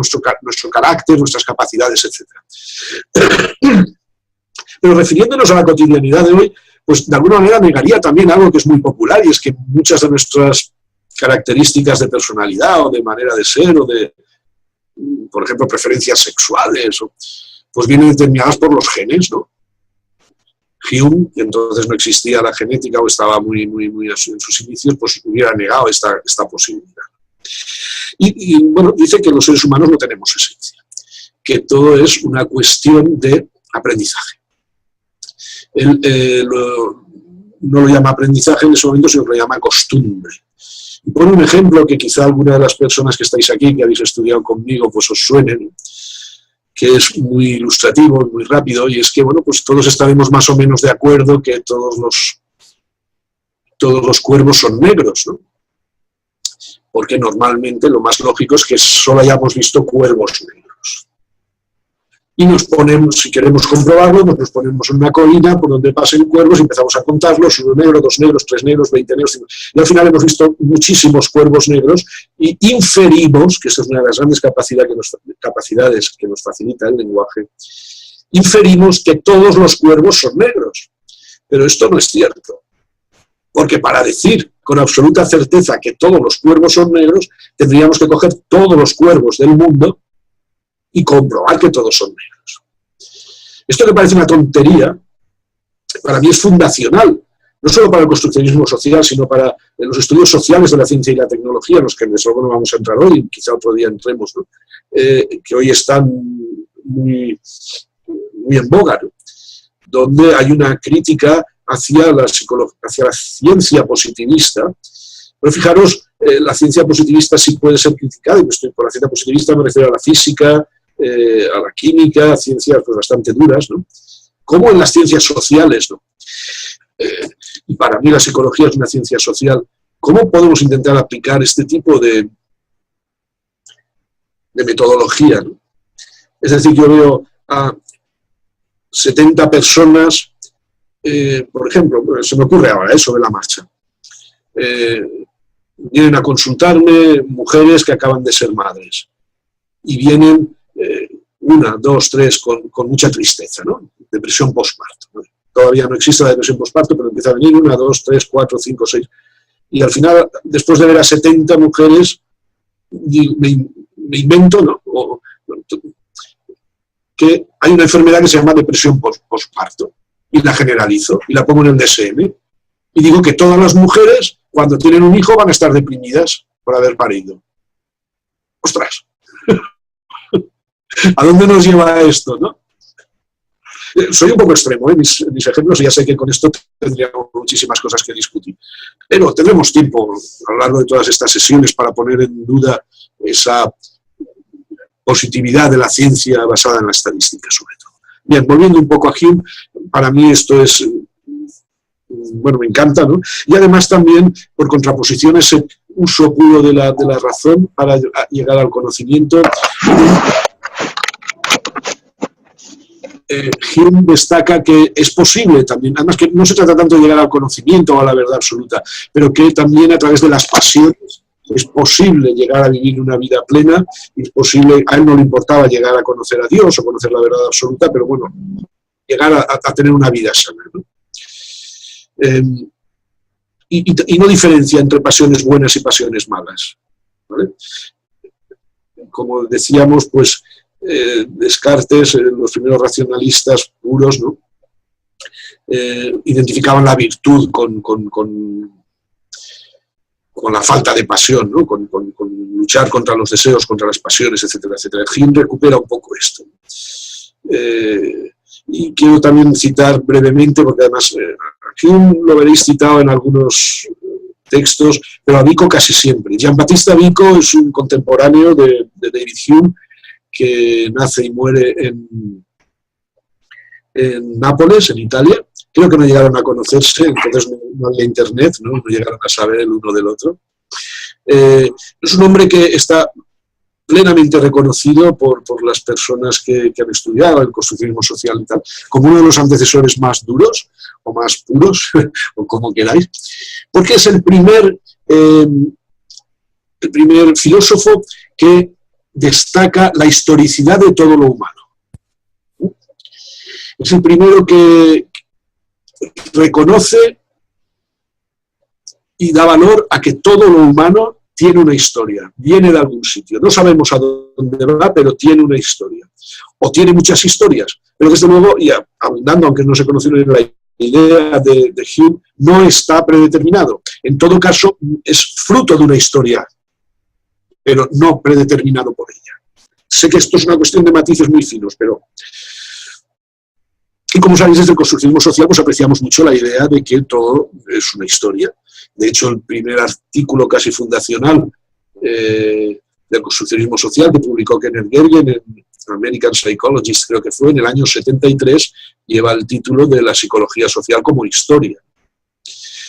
carácter, nuestras capacidades, etc. Pero refiriéndonos a la cotidianidad de hoy, pues de alguna manera negaría también algo que es muy popular, y es que muchas de nuestras características de personalidad o de manera de ser o de, por ejemplo, preferencias sexuales, pues vienen determinadas por los genes, ¿no? Hume, que entonces no existía la genética o estaba muy en sus inicios, pues hubiera negado esta posibilidad. Y bueno, dice que los seres humanos no tenemos esencia, que todo es una cuestión de aprendizaje. Él no lo llama aprendizaje en ese momento, sino que lo llama costumbre. Y pone un ejemplo que quizá alguna de las personas que estáis aquí, que habéis estudiado conmigo, pues os suenen, que es muy ilustrativo, muy rápido, y es que, bueno, pues todos estaremos más o menos de acuerdo que todos los cuervos son negros, ¿no? porque normalmente lo más lógico es que solo hayamos visto cuervos negros. Y nos ponemos, si queremos comprobarlo, pues nos ponemos en una colina por donde pasen cuervos y empezamos a contarlos, 1 negro, 2 negros, 3 negros, 20 negros, 50. Y al final hemos visto muchísimos cuervos negros y inferimos, que esta es una de las grandes capacidades que nos facilita el lenguaje, inferimos que todos los cuervos son negros. Pero esto no es cierto. Porque para decir con absoluta certeza que todos los cuervos son negros, tendríamos que coger todos los cuervos del mundo y comprobar que todos son negros. Esto que parece una tontería, para mí es fundacional, no solo para el construccionismo social, sino para los estudios sociales de la ciencia y la tecnología, en los que desde luego no vamos a entrar hoy, y quizá otro día entremos, ¿no? Que hoy están muy en boga, ¿no? Donde hay una crítica hacia la ciencia positivista. Pero fijaros, la ciencia positivista sí puede ser criticada, y por la ciencia positivista me refiero a la física, a la química, ciencias pues, bastante duras, ¿no? Como en las ciencias sociales, ¿no? Y para mí la psicología es una ciencia social. ¿Cómo podemos intentar aplicar este tipo de metodología, ¿no? Es decir, yo veo a 70 personas, por ejemplo, se me ocurre ahora, sobre la marcha. Vienen a consultarme mujeres que acaban de ser madres. Y vienen 1, 2, 3 con mucha tristeza, ¿no? Depresión postparto, ¿no? Todavía no existe la depresión postparto, pero empieza a venir 1, 2, 3, 4, 5, 6. Y al final, después de ver a 70 mujeres, me invento, ¿no? Que hay una enfermedad que se llama depresión postparto. Y la generalizo, y la pongo en el DSM. Y digo que todas las mujeres, cuando tienen un hijo, van a estar deprimidas por haber parido. ¡Ostras! ¿A dónde nos lleva esto, no? Soy un poco extremo, mis ejemplos, y ya sé que con esto tendríamos muchísimas cosas que discutir. Pero tendremos tiempo a lo largo de todas estas sesiones para poner en duda esa positividad de la ciencia basada en la estadística, sobre todo. Bien, volviendo un poco a Hume, para mí esto es, bueno, me encanta, ¿no? Y además también, por contraposición, ese uso puro de la razón para llegar al conocimiento. Hume destaca que es posible también, además que no se trata tanto de llegar al conocimiento o a la verdad absoluta, pero que también a través de las pasiones es posible llegar a vivir una vida plena, y es posible, a él no le importaba llegar a conocer a Dios o conocer la verdad absoluta, pero bueno, llegar a tener una vida sana, ¿no? Y no diferencia entre pasiones buenas y pasiones malas, ¿vale? Como decíamos, pues Descartes, los primeros racionalistas puros, ¿no? Identificaban la virtud con la falta de pasión, ¿no? Con luchar contra los deseos, contra las pasiones, etcétera, etcétera. Hume recupera un poco esto. Y quiero también citar brevemente, porque además Hume lo veréis citado en algunos textos, pero a Vico casi siempre. Giambattista Vico es un contemporáneo de David Hume, que nace y muere en Nápoles, en Italia. Creo que no llegaron a conocerse, entonces no había internet, no llegaron a saber el uno del otro. Es un hombre que está plenamente reconocido por las personas que han estudiado el construccionismo social y tal, como uno de los antecesores más duros, o más puros, o como queráis, porque es el primer filósofo que destaca la historicidad de todo lo humano. Es el primero que reconoce y da valor a que todo lo humano tiene una historia, viene de algún sitio. No sabemos a dónde va, pero tiene una historia. O tiene muchas historias. Pero desde luego, y abundando, aunque no se conoció la idea de Hume, no está predeterminado. En todo caso, es fruto de una historia, pero no predeterminado por ella. Sé que esto es una cuestión de matices muy finos, pero... Y como sabéis, desde el construccionismo social pues apreciamos mucho la idea de que todo es una historia. De hecho, el primer artículo casi fundacional del construccionismo social que publicó Kenneth Gergen en American Psychologist, creo que fue en el año 73, lleva el título de la psicología social como historia.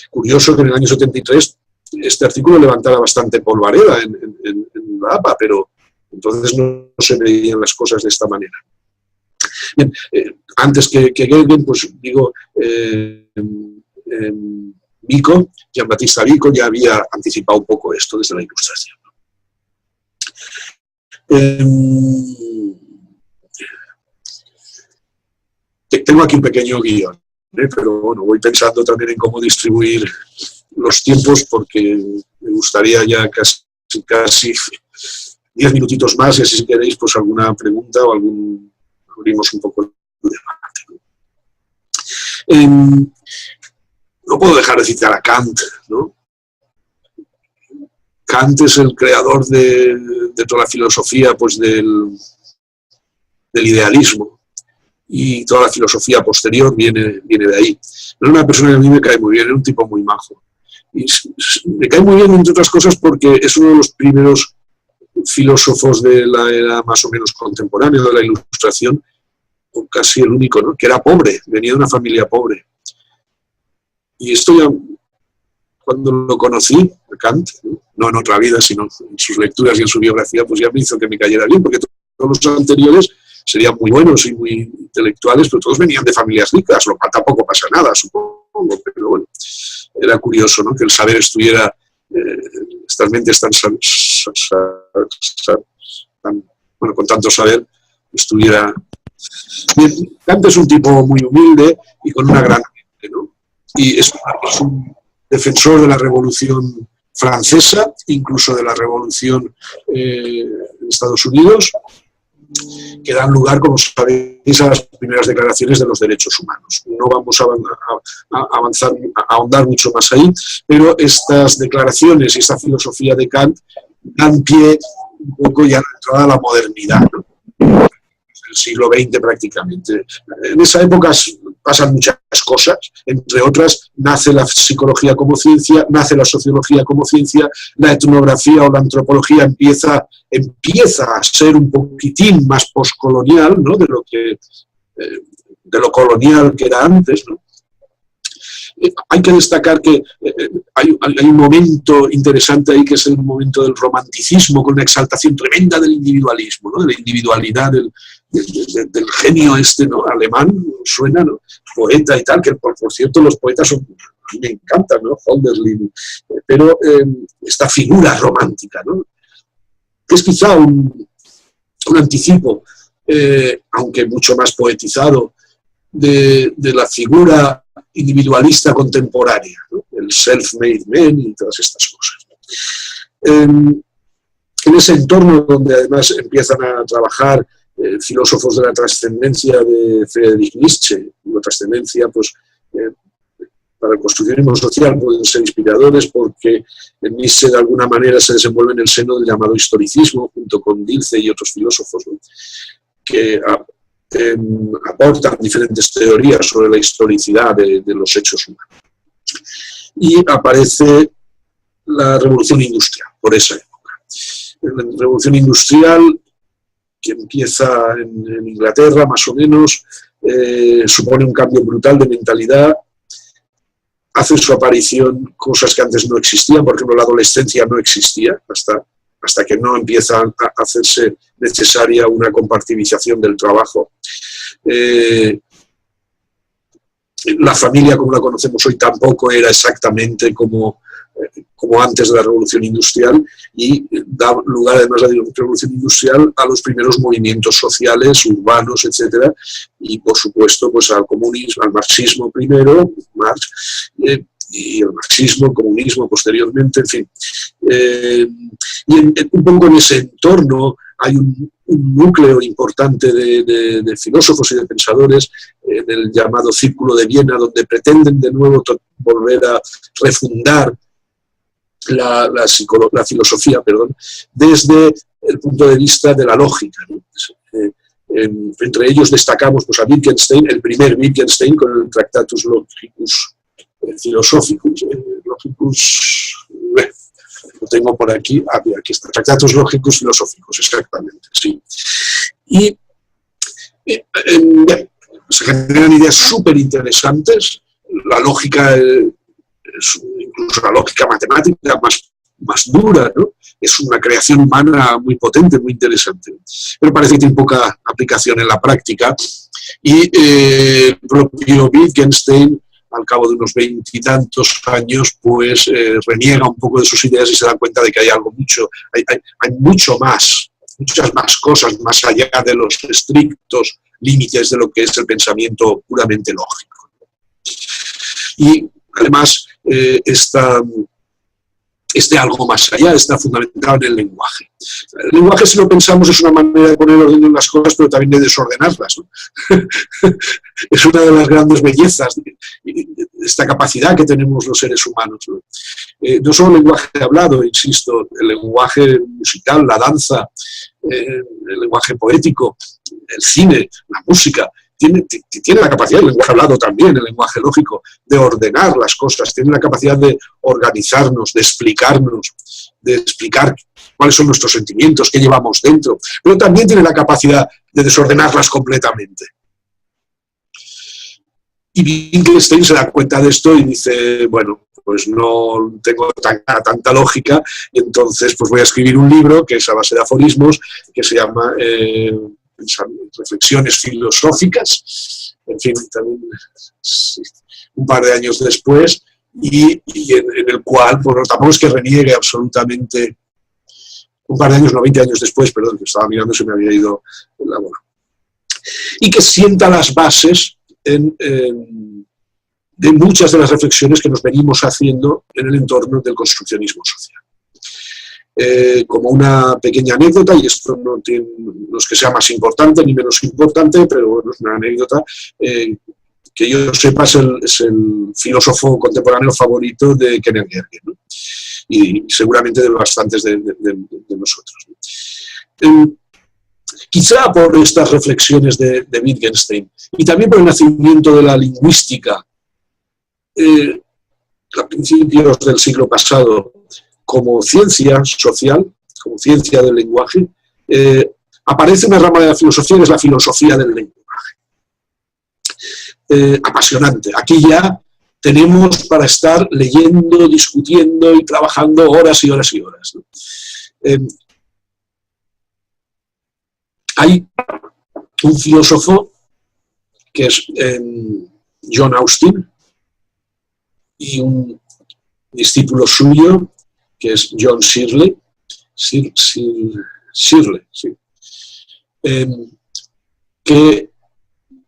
Curioso que en el año 73 este artículo levantara bastante polvareda en la APA, pero entonces no se veían las cosas de esta manera. Bien, antes que Gergen, pues digo, Vico, Giambattista Vico, ya había anticipado un poco esto desde la Ilustración. Tengo aquí un pequeño guión, pero bueno, voy pensando también en cómo distribuir los tiempos, porque me gustaría ya casi 10 minutitos más, y así si queréis pues alguna pregunta o abrimos un poco el debate. No puedo dejar de citar a Kant, ¿no? Kant es el creador de toda la filosofía pues del idealismo, y toda la filosofía posterior viene de ahí. Es una persona que a mí me cae muy bien, es un tipo muy majo. Y me cae muy bien, entre otras cosas, porque es uno de los primeros filósofos de la era más o menos contemporánea de la Ilustración, o casi el único, ¿no? Que era pobre, venía de una familia pobre. Y esto ya, cuando lo conocí, Kant, no en otra vida, sino en sus lecturas y en su biografía, pues ya me hizo que me cayera bien, porque todos los anteriores serían muy buenos y muy intelectuales, pero todos venían de familias ricas, lo cual tampoco pasa nada, supongo, pero bueno, era curioso, ¿no? Que el saber estuviera, estas mentes bueno, con tanto saber, estuviera bien. Kant es un tipo muy humilde y con una gran mente, ¿no? Y es un defensor de la Revolución Francesa, incluso de la Revolución en Estados Unidos, que dan lugar, como sabéis, a las primeras declaraciones de los derechos humanos. No vamos a ahondar mucho más ahí, pero estas declaraciones y esta filosofía de Kant dan pie un poco ya a la entrada a la modernidad, ¿no? El siglo XX prácticamente. En esa época pasan muchas cosas, entre otras nace la psicología como ciencia, nace la sociología como ciencia, la etnografía o la antropología empieza a ser un poquitín más postcolonial, ¿no? de lo colonial que era antes, ¿no? Hay que destacar que hay un momento interesante ahí, que es el momento del romanticismo, con una exaltación tremenda del individualismo, ¿no? De la individualidad del genio ¿no? Alemán, suena, ¿no? Poeta y tal, que por cierto los poetas me encantan, ¿no? Hölderlin, pero esta figura romántica, ¿no? Es quizá un anticipo, aunque mucho más poetizado, de la figura individualista contemporánea, ¿no? El self-made man y todas estas cosas. En ese entorno donde además empiezan a trabajar filósofos de la trascendencia de Friedrich Nietzsche, la trascendencia, pues, para el construccionismo social pueden ser inspiradores, porque Nietzsche de alguna manera se desenvuelve en el seno del llamado historicismo, junto con Dilthey y otros filósofos, ¿no? Que aportan diferentes teorías sobre la historicidad de los hechos humanos. Y aparece la Revolución Industrial, por esa época. La Revolución Industrial, que empieza en Inglaterra, más o menos, supone un cambio brutal de mentalidad. Hace su aparición cosas que antes no existían, por ejemplo, la adolescencia no existía hasta que no empieza a hacerse necesaria una compartibilización del trabajo. La familia, como la conocemos hoy, tampoco era exactamente como antes de la Revolución Industrial, y da lugar, además de la Revolución Industrial, a los primeros movimientos sociales, urbanos, etcétera, y por supuesto pues al comunismo, al marxismo primero, Marx, y el marxismo, el comunismo posteriormente, en fin. Y un poco en ese entorno hay un núcleo importante de filósofos y de pensadores, del llamado Círculo de Viena, donde pretenden de nuevo volver a refundar la filosofía, desde el punto de vista de la lógica, ¿no? Entre ellos destacamos pues, a Wittgenstein, el primer Wittgenstein, con el Tractatus Logicus Philosophicus, lo tengo por aquí, aquí está, Tractatus Logicus Philosophicus, exactamente, sí. Y se generan ideas súper interesantes, la lógica incluso la lógica matemática más dura, ¿no? Es una creación humana muy potente, muy interesante. Pero parece que tiene poca aplicación en la práctica. Y el propio Wittgenstein, al cabo de unos 20 y tantos años, pues reniega un poco de sus ideas y se da cuenta de que hay algo hay mucho más, muchas más cosas más allá de los estrictos límites de lo que es el pensamiento puramente lógico. Y además, este algo más allá está fundamentado en el lenguaje. El lenguaje, si lo pensamos, es una manera de poner orden en las cosas, pero también de desordenarlas, ¿no? Es una de las grandes bellezas de esta capacidad que tenemos los seres humanos, ¿no? No solo el lenguaje hablado, insisto, el lenguaje musical, la danza, el lenguaje poético, el cine, la música, tiene la capacidad, el lenguaje hablado también, el lenguaje lógico, de ordenar las cosas, tiene la capacidad de organizarnos, de explicarnos, de explicar cuáles son nuestros sentimientos, qué llevamos dentro, pero también tiene la capacidad de desordenarlas completamente. Y Wittgenstein se da cuenta de esto y dice, bueno, pues no tengo tanta lógica, y entonces pues voy a escribir un libro que es a base de aforismos, que se llama Reflexiones filosóficas, en fin, también un par de años después, y en el cual, bueno, tampoco es que reniegue absolutamente, un par de años, no, 20 años después, perdón, que estaba mirando, se me había ido la bola, y que sienta las bases de muchas de las reflexiones que nos venimos haciendo en el entorno del construccionismo social. Como una pequeña anécdota, y esto no es que sea más importante ni menos importante, pero bueno, es una anécdota, que yo sepa es el filósofo contemporáneo favorito de Kenneth Gergen, ¿no? Y seguramente de bastantes de nosotros, ¿no? Quizá por estas reflexiones de Wittgenstein y también por el nacimiento de la lingüística a principios del siglo pasado como ciencia social, como ciencia del lenguaje, aparece una rama de la filosofía que es la filosofía del lenguaje. Apasionante. Aquí ya tenemos para estar leyendo, discutiendo y trabajando horas y horas y horas, ¿no? Hay un filósofo que es John Austin y un discípulo suyo que es John Searle, sí. Que,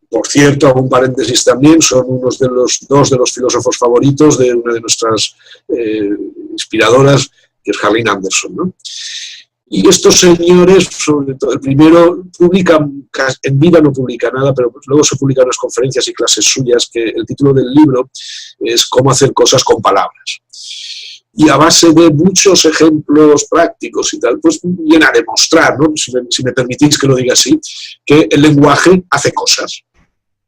por cierto, hago un paréntesis también, son dos de los filósofos favoritos de una de nuestras inspiradoras, que es Harlin Anderson, ¿no? Y estos señores, sobre todo el primero, publican, en vida no publica nada, pero luego se publican unas conferencias y clases suyas, que el título del libro es Cómo hacer cosas con palabras. Y a base de muchos ejemplos prácticos y tal, pues viene a demostrar, ¿no? Si me permitís que lo diga así, que el lenguaje hace cosas.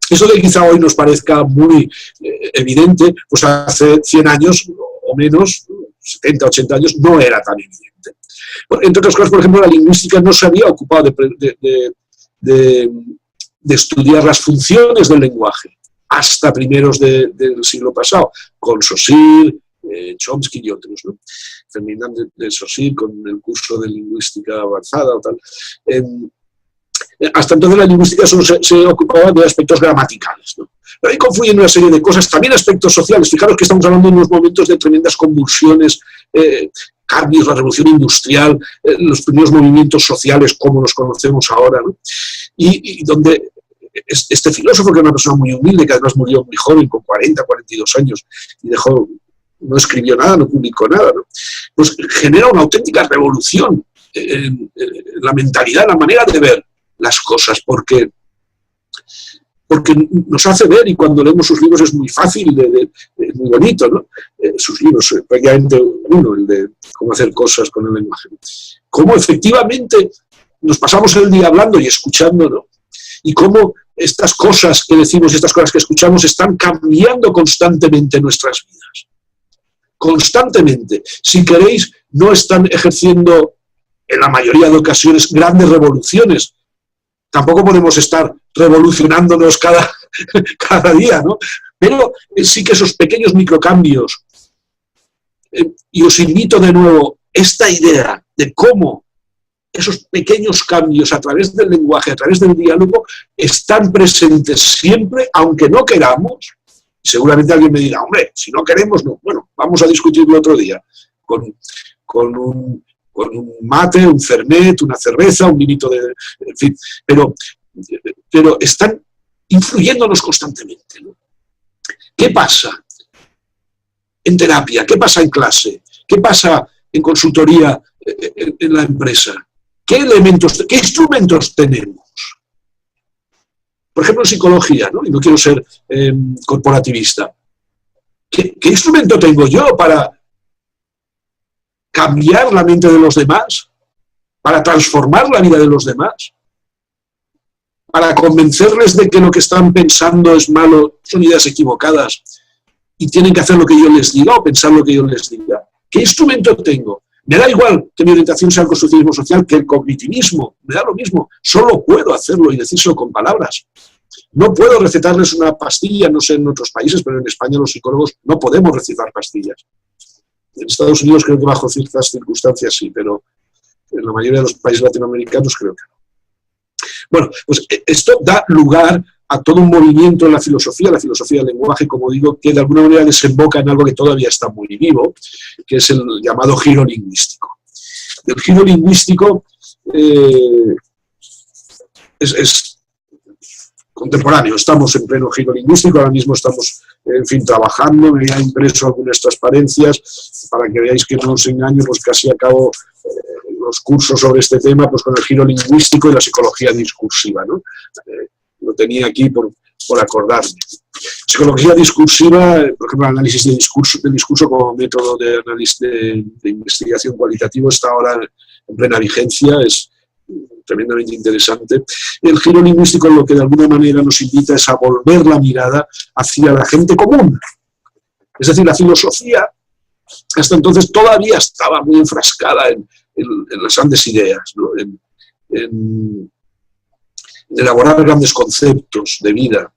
Eso que quizá hoy nos parezca muy evidente, pues hace 100 años o menos, 70, 80 años, no era tan evidente. Entre otras cosas, por ejemplo, la lingüística no se había ocupado de estudiar las funciones del lenguaje hasta primeros del siglo pasado, con Saussure, Chomsky y otros, ¿no? Ferdinand de Saussure con el curso de lingüística avanzada o tal. Hasta entonces la lingüística solo se ocupaba de aspectos gramaticales, ¿no? Pero ahí confluyen una serie de cosas, también aspectos sociales. Fijaros que estamos hablando de unos momentos de tremendas convulsiones, cambios, la revolución industrial, los primeros movimientos sociales como los conocemos ahora, ¿no? Y donde este filósofo, que era una persona muy humilde, que además murió muy joven, con 40, 42 años, y no escribió nada, no publicó nada, ¿no? Pues genera una auténtica revolución en la mentalidad, en la manera de ver las cosas, porque nos hace ver, y cuando leemos sus libros es muy fácil, muy bonito, ¿no? Sus libros, prácticamente uno, el de cómo hacer cosas con el lenguaje. Cómo efectivamente nos pasamos el día hablando y escuchando, ¿no? Y cómo estas cosas que decimos y estas cosas que escuchamos están cambiando constantemente nuestras vidas. Constantemente. Si queréis, no están ejerciendo en la mayoría de ocasiones grandes revoluciones. Tampoco podemos estar revolucionándonos cada día, ¿no? Pero sí que esos pequeños microcambios Y os invito de nuevo, esta idea de cómo esos pequeños cambios a través del lenguaje, a través del diálogo, están presentes siempre, aunque no queramos. Seguramente alguien me dirá, hombre, si no queremos, no. Bueno, vamos a discutirlo otro día, con un mate, un fernet, una cerveza, un vinito de... En fin, pero están influyéndonos constantemente, ¿no? ¿Qué pasa en terapia? ¿Qué pasa en clase? ¿Qué pasa en consultoría en la empresa? ¿Qué elementos, qué instrumentos tenemos? Por ejemplo, en psicología, ¿no? Y no quiero ser corporativista. ¿Qué instrumento tengo yo para cambiar la mente de los demás? ¿Para transformar la vida de los demás? ¿Para convencerles de que lo que están pensando es malo, son ideas equivocadas y tienen que hacer lo que yo les diga o pensar lo que yo les diga? ¿Qué instrumento tengo? Me da igual que mi orientación sea el constructivismo social que el cognitivismo, me da lo mismo. Solo puedo hacerlo y decírselo con palabras. No puedo recetarles una pastilla, no sé en otros países, pero en España los psicólogos no podemos recetar pastillas. En Estados Unidos creo que bajo ciertas circunstancias sí, pero en la mayoría de los países latinoamericanos creo que no. Bueno, pues esto da lugar a todo un movimiento en la filosofía del lenguaje, como digo, que de alguna manera desemboca en algo que todavía está muy vivo, que es el llamado giro lingüístico. El giro lingüístico es contemporáneo, estamos en pleno giro lingüístico, ahora mismo estamos, en fin, trabajando, me he impreso algunas transparencias para que veáis que no os engaño, pues casi acabo los cursos sobre este tema pues con el giro lingüístico y la psicología discursiva, ¿no? Lo tenía aquí por acordarme. Psicología discursiva, por ejemplo, el análisis del discurso como método de análisis de investigación cualitativo está ahora en plena vigencia, es tremendamente interesante. El giro lingüístico lo que de alguna manera nos invita es a volver la mirada hacia la gente común. Es decir, la filosofía hasta entonces todavía estaba muy enfrascada en las grandes ideas, ¿no? en elaborar grandes conceptos de vida.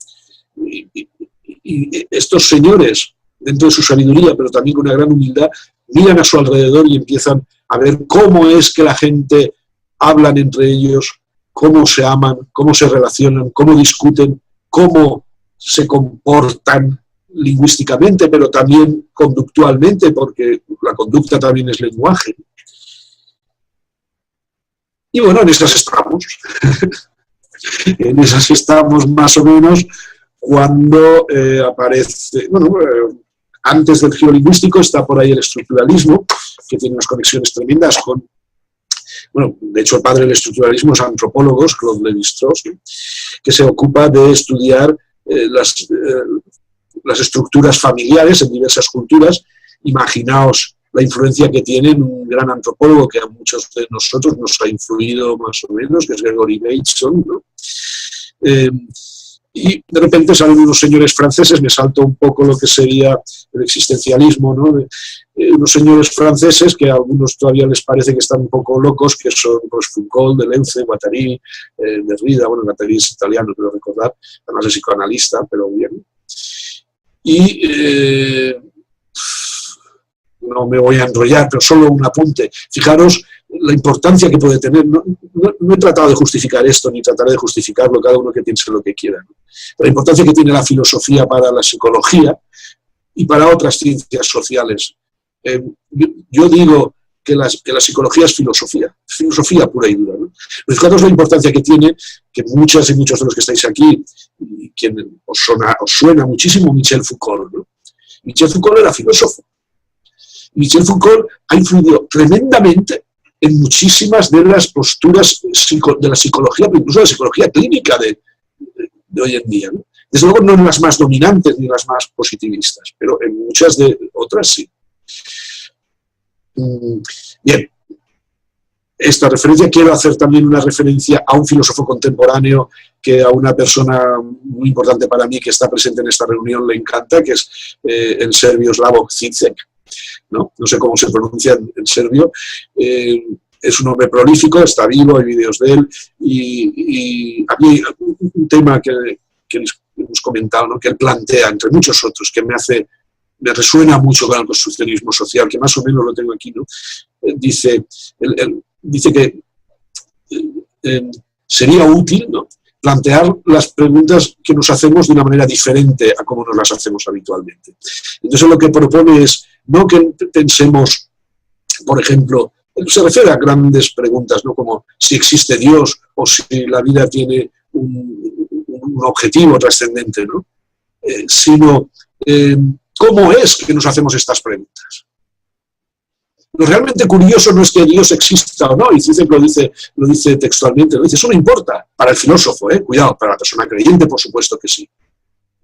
Y estos señores, dentro de su sabiduría, pero también con una gran humildad, miran a su alrededor y empiezan a ver cómo es que la gente hablan entre ellos, cómo se aman, cómo se relacionan, cómo discuten, cómo se comportan lingüísticamente, pero también conductualmente, porque la conducta también es lenguaje. Y bueno, en esas estamos. En esas estamos más o menos cuando aparece, bueno, antes del giro lingüístico está por ahí el estructuralismo, que tiene unas conexiones tremendas con, bueno, de hecho el padre del estructuralismo es antropólogo, Claude Lévi-Strauss, ¿no? Que se ocupa de estudiar las estructuras familiares en diversas culturas. Imaginaos la influencia que tiene un gran antropólogo que a muchos de nosotros nos ha influido más o menos, que es Gregory Bateson, ¿no? Y de repente salen unos señores franceses, me salto un poco lo que sería el existencialismo, ¿no? Unos señores franceses que a algunos todavía les parece que están un poco locos, que son pues, Foucault, Deleuze, Guattari, Derrida, bueno, Guattari es italiano, creo recordar, además es psicoanalista, pero bien. Y no me voy a enrollar, pero solo un apunte. Fijaros la importancia que puede tener. No he tratado de justificar esto, ni trataré de justificarlo, cada uno que piense lo que quiera, ¿no? La importancia que tiene la filosofía para la psicología y para otras ciencias sociales. Yo digo que la psicología es filosofía pura y dura, ¿no? Pero fijaros la importancia que tiene, que muchas y muchos de los que estáis aquí, y quien os suena muchísimo, Michel Foucault, ¿no? Michel Foucault era filósofo. Michel Foucault ha influido tremendamente en muchísimas de las posturas de la psicología, pero incluso de la psicología clínica de hoy en día, ¿no? Desde luego no en las más dominantes ni las más positivistas, pero en muchas de otras sí. Bien, esta referencia, quiero hacer también una referencia a un filósofo contemporáneo que a una persona muy importante para mí que está presente en esta reunión le encanta, que es el serbio Slavoj Žižek. No sé cómo se pronuncia en serbio, es un hombre prolífico, está vivo, hay vídeos de él, y a mí un tema que hemos comentado, ¿no? Que él plantea, entre muchos otros, que me hace me resuena mucho con el construccionismo social, que más o menos lo tengo aquí, ¿no? Dice que sería útil, ¿no?, plantear las preguntas que nos hacemos de una manera diferente a como nos las hacemos habitualmente. Entonces lo que propone es no que pensemos, por ejemplo, se refiere a grandes preguntas, ¿no?, como si existe Dios o si la vida tiene un objetivo trascendente, ¿no?, sino cómo es que nos hacemos estas preguntas. Lo realmente curioso no es que Dios exista o no, y lo dice textualmente, eso no importa para el filósofo, cuidado, para la persona creyente por supuesto que sí.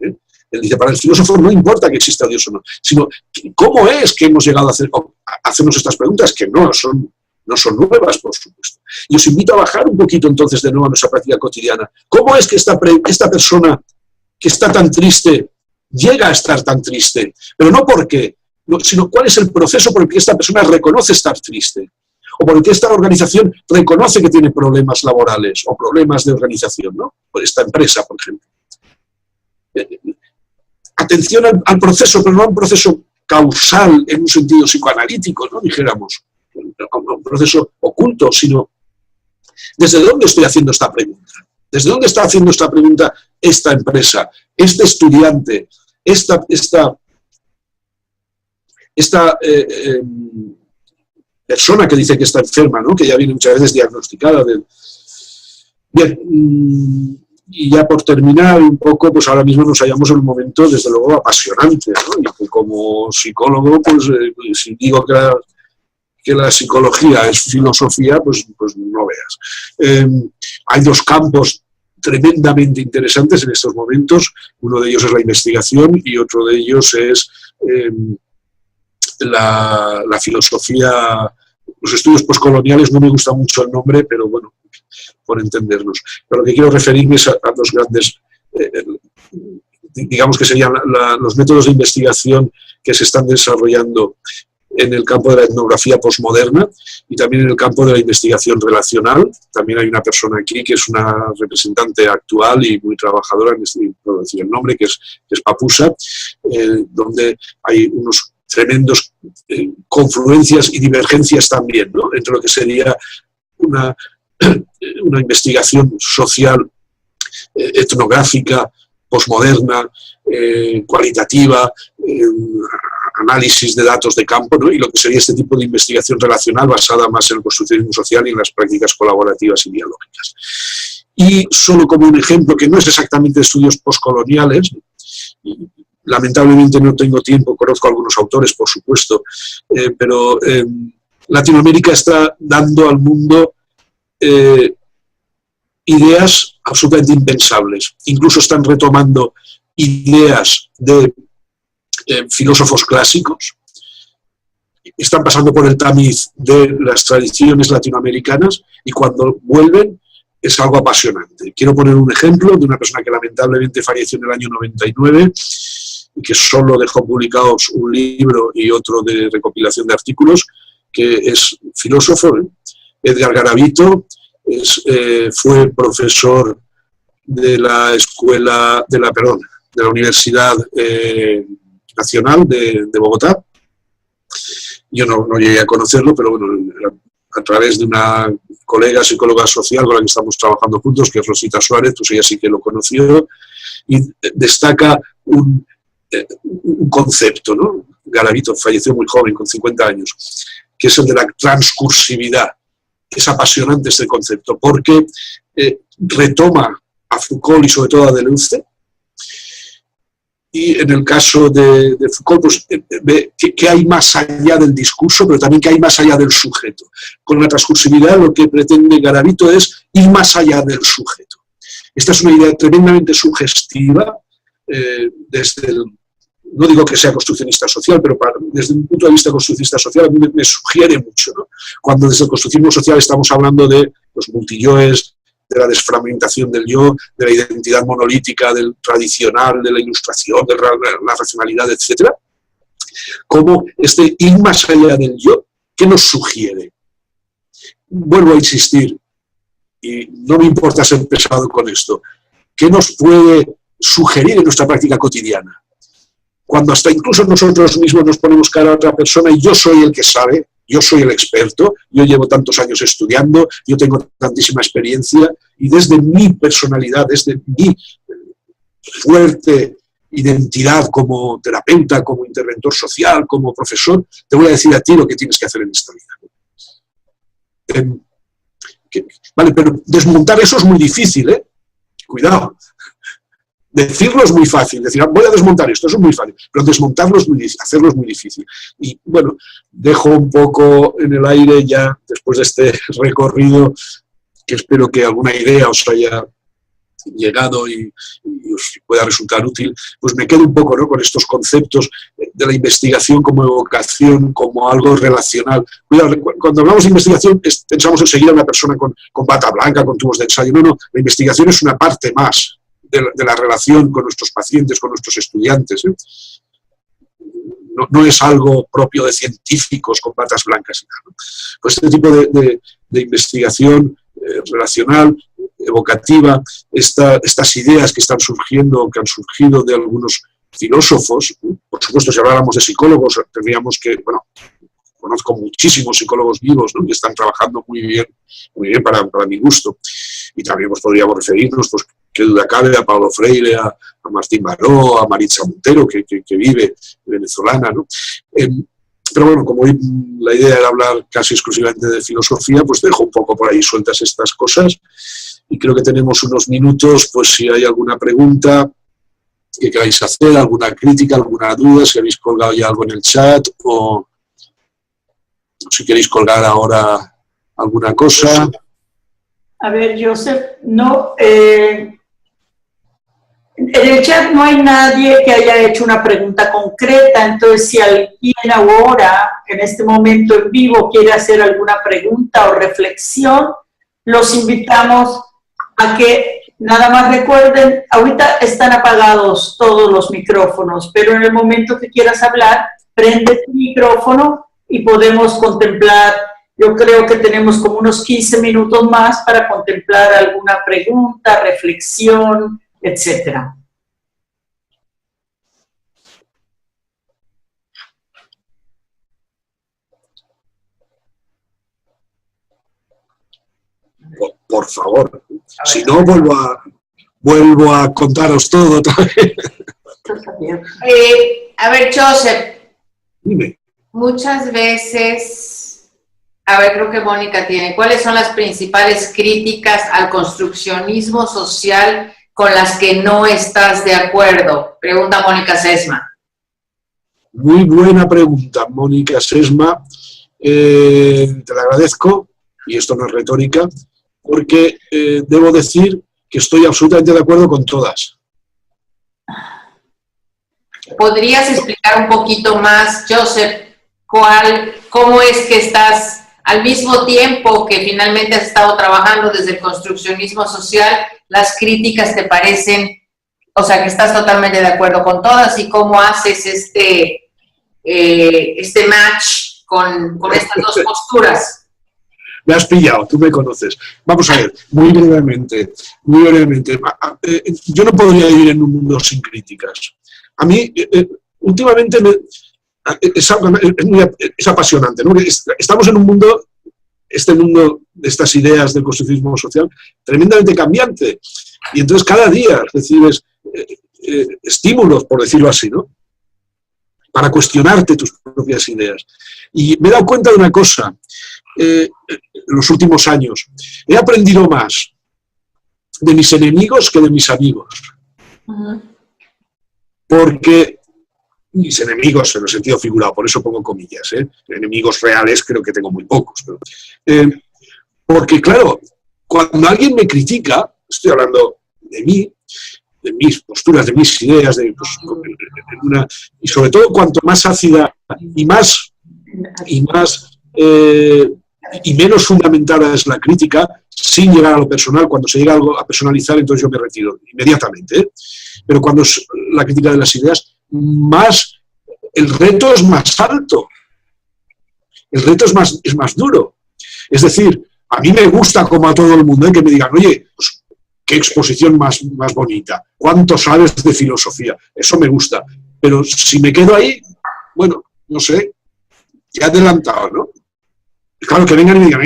Él dice, para el filósofo no importa que exista Dios o no, sino cómo es que hemos llegado a hacernos estas preguntas, que no son nuevas, por supuesto. Y os invito a bajar un poquito entonces de nuevo a nuestra práctica cotidiana. ¿Cómo es que esta persona que está tan triste llega a estar tan triste? Pero no por qué, sino cuál es el proceso por el que esta persona reconoce estar triste, o por el que esta organización reconoce que tiene problemas laborales o problemas de organización, ¿no? Por esta empresa, por ejemplo. Atención al proceso, pero no a un proceso causal en un sentido psicoanalítico, ¿no?, dijéramos, un proceso oculto, sino ¿desde dónde estoy haciendo esta pregunta? ¿Desde dónde está haciendo esta pregunta esta empresa, este estudiante, esta persona que dice que está enferma, ¿no?, que ya viene muchas veces diagnosticada? Bien, y ya por terminar un poco, pues ahora mismo nos hallamos en un momento, desde luego, apasionante, ¿no? Y que como psicólogo, pues si digo que la psicología es filosofía, pues no veas. Hay dos campos tremendamente interesantes en estos momentos. Uno de ellos es la investigación y otro de ellos es la filosofía. Los estudios postcoloniales, no me gusta mucho el nombre, pero bueno, por entendernos. Pero lo que quiero referirme es a dos grandes, digamos que serían los métodos de investigación que se están desarrollando en el campo de la etnografía posmoderna y también en el campo de la investigación relacional. También hay una persona aquí que es una representante actual y muy trabajadora, no puedo decir el nombre, que es Papusa, donde hay unos tremendos confluencias y divergencias también, ¿no?, entre lo que sería una investigación social, etnográfica, posmoderna, cualitativa, análisis de datos de campo, ¿no?, y lo que sería este tipo de investigación relacional basada más en el construccionismo social y en las prácticas colaborativas y dialógicas. Y solo como un ejemplo, que no es exactamente de estudios postcoloniales, lamentablemente no tengo tiempo, conozco a algunos autores, por supuesto, pero Latinoamérica está dando al mundo ideas absolutamente impensables. Incluso están retomando ideas de filósofos clásicos, están pasando por el tamiz de las tradiciones latinoamericanas y cuando vuelven es algo apasionante. Quiero poner un ejemplo de una persona que lamentablemente falleció en el año 99 y que solo dejó publicados un libro y otro de recopilación de artículos, que es filósofo, Edgar Garavito. Fue profesor de la Universidad Nacional de Bogotá. Yo no llegué a conocerlo, pero bueno, a través de una colega psicóloga social con la que estamos trabajando juntos, que es Rosita Suárez, pues ella sí que lo conoció, y destaca un concepto, ¿no? Garavito falleció muy joven, con 50 años, que es el de la transcursividad. Es apasionante este concepto, porque retoma a Foucault y sobre todo a Deleuze, y en el caso de Foucault, pues, ve que hay más allá del discurso, pero también que hay más allá del sujeto. Con la transcursividad lo que pretende Garavito es ir más allá del sujeto. Esta es una idea tremendamente sugestiva, no digo que sea construccionista social, pero desde un punto de vista construccionista social a mí me sugiere mucho, ¿no? Cuando desde el construccionismo social estamos hablando de los multiyoes, de la desfragmentación del yo, de la identidad monolítica, del tradicional, de la ilustración, de la racionalidad, etc. Como este ir más allá del yo, ¿qué nos sugiere? Vuelvo a insistir, y no me importa ser pesado con esto, ¿qué nos puede sugerir en nuestra práctica cotidiana? cuando hasta incluso nosotros mismos nos ponemos cara a otra persona y yo soy el que sabe, yo soy el experto, yo llevo tantos años estudiando, yo tengo tantísima experiencia y desde mi personalidad, desde mi fuerte identidad como terapeuta, como interventor social, como profesor, te voy a decir a ti lo que tienes que hacer en esta vida. Vale, pero desmontar eso es muy difícil, ¿eh? Cuidado. Decirlo es muy fácil, decir, voy a desmontar esto, eso es muy fácil, pero desmontarlo es muy difícil, hacerlo es muy difícil. Y bueno, dejo un poco en el aire ya, después de este recorrido, que espero que alguna idea os haya llegado y os pueda resultar útil, pues me quedo un poco, ¿no?, con estos conceptos de la investigación como evocación, como algo relacional. Cuidado, cuando hablamos de investigación pensamos enseguida en una persona con bata blanca, con tubos de ensayo. No, la investigación es una parte más de la relación con nuestros pacientes, con nuestros estudiantes, ¿eh? No es algo propio de científicos con batas blancas y tal, ¿no? Pues este tipo de investigación relacional, evocativa, estas ideas que están surgiendo, que han surgido de algunos filósofos, por supuesto, si habláramos de psicólogos, tendríamos que, bueno, conozco muchísimos psicólogos vivos, ¿no?, que están trabajando muy bien para mi gusto. Y también pues, podríamos referirnos, pues, qué duda cabe, a Paulo Freire, a Martín Baró, a Maritza Montero, que vive venezolana, ¿no? Pero bueno, como hoy la idea era hablar casi exclusivamente de filosofía, pues dejo un poco por ahí sueltas estas cosas. Y creo que tenemos unos minutos, pues si hay alguna pregunta que queráis hacer, alguna crítica, alguna duda, si habéis colgado ya algo en el chat o si queréis colgar ahora alguna cosa. A ver, Joseph, no, en el chat no hay nadie que haya hecho una pregunta concreta, entonces si alguien ahora, en este momento en vivo, quiere hacer alguna pregunta o reflexión, los invitamos a que nada más recuerden, ahorita están apagados todos los micrófonos, pero en el momento que quieras hablar, prende tu micrófono y podemos contemplar. Yo creo que tenemos como unos 15 minutos más para contemplar alguna pregunta, reflexión, etcétera. Por favor, si no vuelvo a contaros todo otra vez. A ver, Joseph, Dime. muchas veces, a ver, creo que Mónica tiene, ¿cuáles son las principales críticas al construccionismo social con las que no estás de acuerdo? Pregunta Mónica Sesma. Muy buena pregunta, Mónica Sesma. Te la agradezco, y esto no es retórica, porque debo decir que estoy absolutamente de acuerdo con todas. ¿Podrías explicar un poquito más, Joseph, cómo es que estás, al mismo tiempo que finalmente has estado trabajando desde el construccionismo social, las críticas te parecen, o sea, que estás totalmente de acuerdo con todas, y cómo haces este match con estas dos posturas? Me has pillado, tú me conoces. Vamos a ver, muy brevemente. Yo no podría vivir en un mundo sin críticas. A mí, últimamente, es apasionante, ¿no? Estamos en un mundo, este mundo de estas ideas del constructivismo social, tremendamente cambiante. Y entonces cada día recibes estímulos, por decirlo así, ¿no?, para cuestionarte tus propias ideas. Y me he dado cuenta de una cosa, en los últimos años. He aprendido más de mis enemigos que de mis amigos. Porque mis enemigos, en el sentido figurado, por eso pongo comillas, enemigos reales creo que tengo muy pocos. Pero, porque, claro, cuando alguien me critica, estoy hablando de mí, de mis posturas, de mis ideas, y sobre todo cuanto más ácida y menos fundamentada es la crítica, sin llegar a lo personal. Cuando se llega a personalizar, entonces yo me retiro inmediatamente, ¿eh? Pero cuando es la crítica de las ideas, el reto es más alto, el reto es más duro. Es decir, a mí me gusta, como a todo el mundo, que me digan, oye, pues, qué exposición más bonita, cuánto sabes de filosofía, eso me gusta. Pero si me quedo ahí, bueno, no sé, ya he adelantado, ¿no? Claro, que vengan y me digan,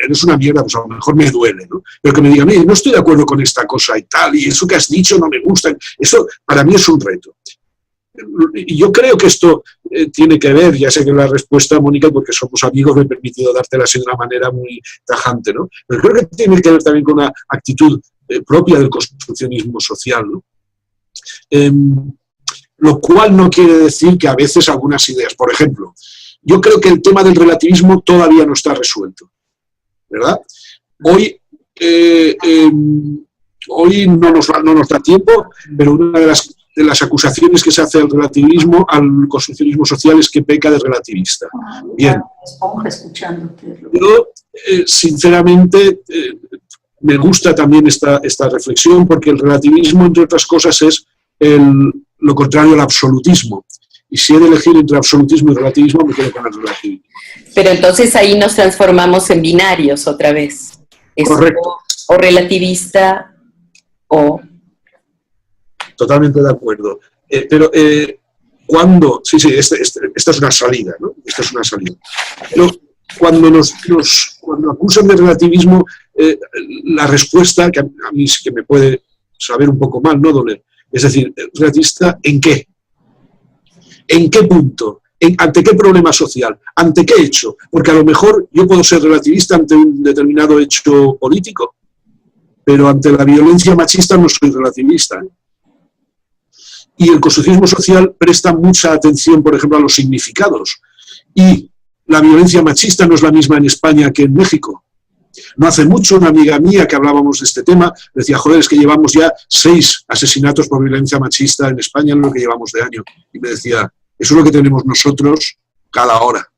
eres una mierda, pues a lo mejor me duele, ¿no? Pero que me digan, no estoy de acuerdo con esta cosa y tal, y eso que has dicho no me gusta. Eso para mí es un reto. Y yo creo que esto tiene que ver, ya sé que la respuesta, Mónica, porque somos amigos, me he permitido dártela así de una manera muy tajante, ¿no? Pero creo que tiene que ver también con una actitud propia del construccionismo social, ¿no? Lo cual no quiere decir que a veces algunas ideas, por ejemplo, yo creo que el tema del relativismo todavía no está resuelto, ¿verdad? Hoy no nos da tiempo, pero una de las acusaciones que se hace al relativismo, al construccionismo social, es que peca de relativista. Bien. Yo, sinceramente, me gusta también esta reflexión, porque el relativismo, entre otras cosas, es lo contrario al absolutismo. Y si he de elegir entre absolutismo y relativismo, me quedo con el relativismo. Pero entonces ahí nos transformamos en binarios otra vez. Es correcto. O relativista o... Totalmente de acuerdo. Pero cuando... Sí, esta es una salida, ¿no? Esta es una salida. Pero cuando cuando acusan de relativismo, la respuesta, que a mí sí que me puede saber un poco mal, no doler, es decir, relativista ¿en qué? ¿En qué punto? ¿Ante qué problema social? ¿Ante qué hecho? Porque a lo mejor yo puedo ser relativista ante un determinado hecho político, pero ante la violencia machista no soy relativista. Y el construccionismo social presta mucha atención, por ejemplo, a los significados. Y la violencia machista no es la misma en España que en México. No hace mucho una amiga mía que hablábamos de este tema decía, joder, es que llevamos ya 6 asesinatos por violencia machista en España en lo que llevamos de año. Y me decía, eso es lo que tenemos nosotros cada hora.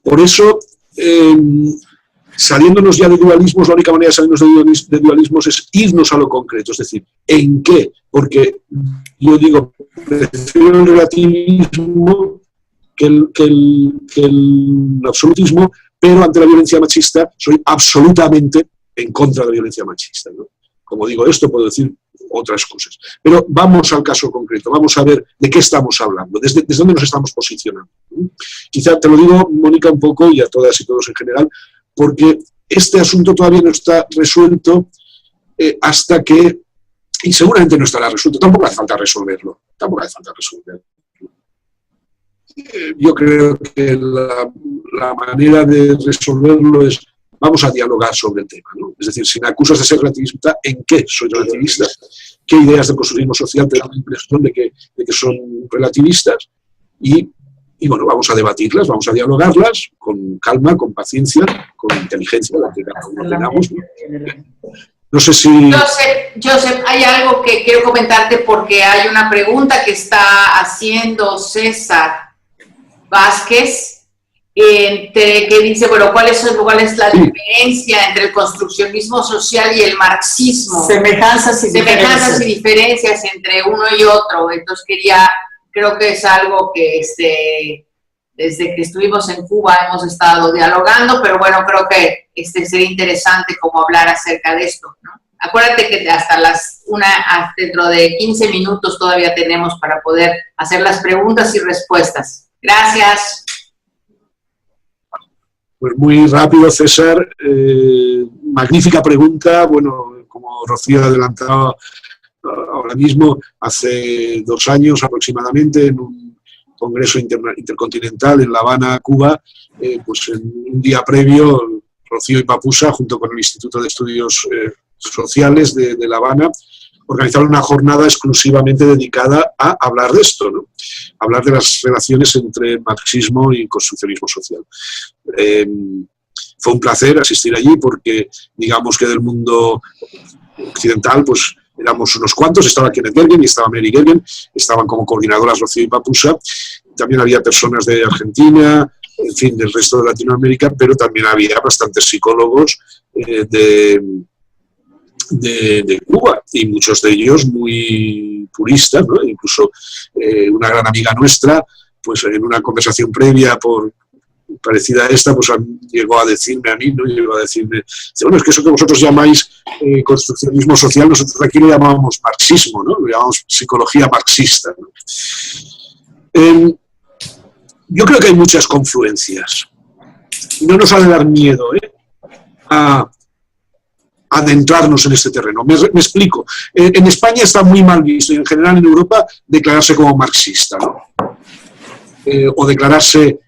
Por eso, saliéndonos ya de dualismos, la única manera de salirnos de dualismos es irnos a lo concreto, es decir, ¿en qué? Porque yo digo, prefiero el relativismo que el absolutismo, pero ante la violencia machista soy absolutamente en contra de la violencia machista, ¿no? Como digo esto, puedo decir otras cosas. Pero vamos al caso concreto, vamos a ver de qué estamos hablando, desde dónde nos estamos posicionando. Quizá te lo digo, Mónica, un poco, y a todas y todos en general, porque este asunto todavía no está resuelto hasta que, y seguramente no estará resuelto, tampoco hace falta resolverlo, Yo creo que la manera de resolverlo es, vamos a dialogar sobre el tema, ¿no? Es decir, si me acusas de ser relativista, ¿en qué soy relativista? ¿Qué ideas del constructivismo social te dan la impresión de que son relativistas? Y bueno, vamos a debatirlas, vamos a dialogarlas con calma, con paciencia, con inteligencia, la que cada uno tengamos, ¿no? No sé si... Joseph, hay algo que quiero comentarte porque hay una pregunta que está haciendo César Vázquez, que dice, bueno, ¿cuál es la diferencia entre el construccionismo social y el marxismo? Semejanzas y diferencias entre uno y otro. Entonces creo que es algo que desde que estuvimos en Cuba hemos estado dialogando, pero bueno, creo que sería interesante como hablar acerca de esto, ¿no? Acuérdate que dentro de 15 minutos todavía tenemos para poder hacer las preguntas y respuestas. Gracias. Pues muy rápido, César. Magnífica pregunta. Bueno, como Rocío ha adelantado ahora mismo, hace 2 años aproximadamente, en un congreso intercontinental en La Habana, Cuba, pues en un día previo, Rocío y Papusa, junto con el Instituto de Estudios Sociales de La Habana, organizaron una jornada exclusivamente dedicada a hablar de esto, ¿no? Hablar de las relaciones entre marxismo y construccionismo social. Fue un placer asistir allí porque, digamos que del mundo occidental, pues éramos unos cuantos, estaba Kenneth Gergen y estaba Mary Gergen, estaban como coordinadoras Rocío y Papusa, también había personas de Argentina, en fin, del resto de Latinoamérica, pero también había bastantes psicólogos de Cuba, y muchos de ellos muy puristas, ¿no? Incluso una gran amiga nuestra, pues en una conversación previa por parecida a esta, pues llegó a decirme a mí, ¿no? Llegó a decirme, bueno, es que eso que vosotros llamáis construccionismo social, nosotros aquí lo llamábamos marxismo, ¿no? Lo llamamos psicología marxista, ¿no? Yo creo que hay muchas confluencias. Y no nos ha de dar miedo a adentrarnos en este terreno. Me explico. En España está muy mal visto, y en general en Europa, declararse como marxista, ¿no? O declararse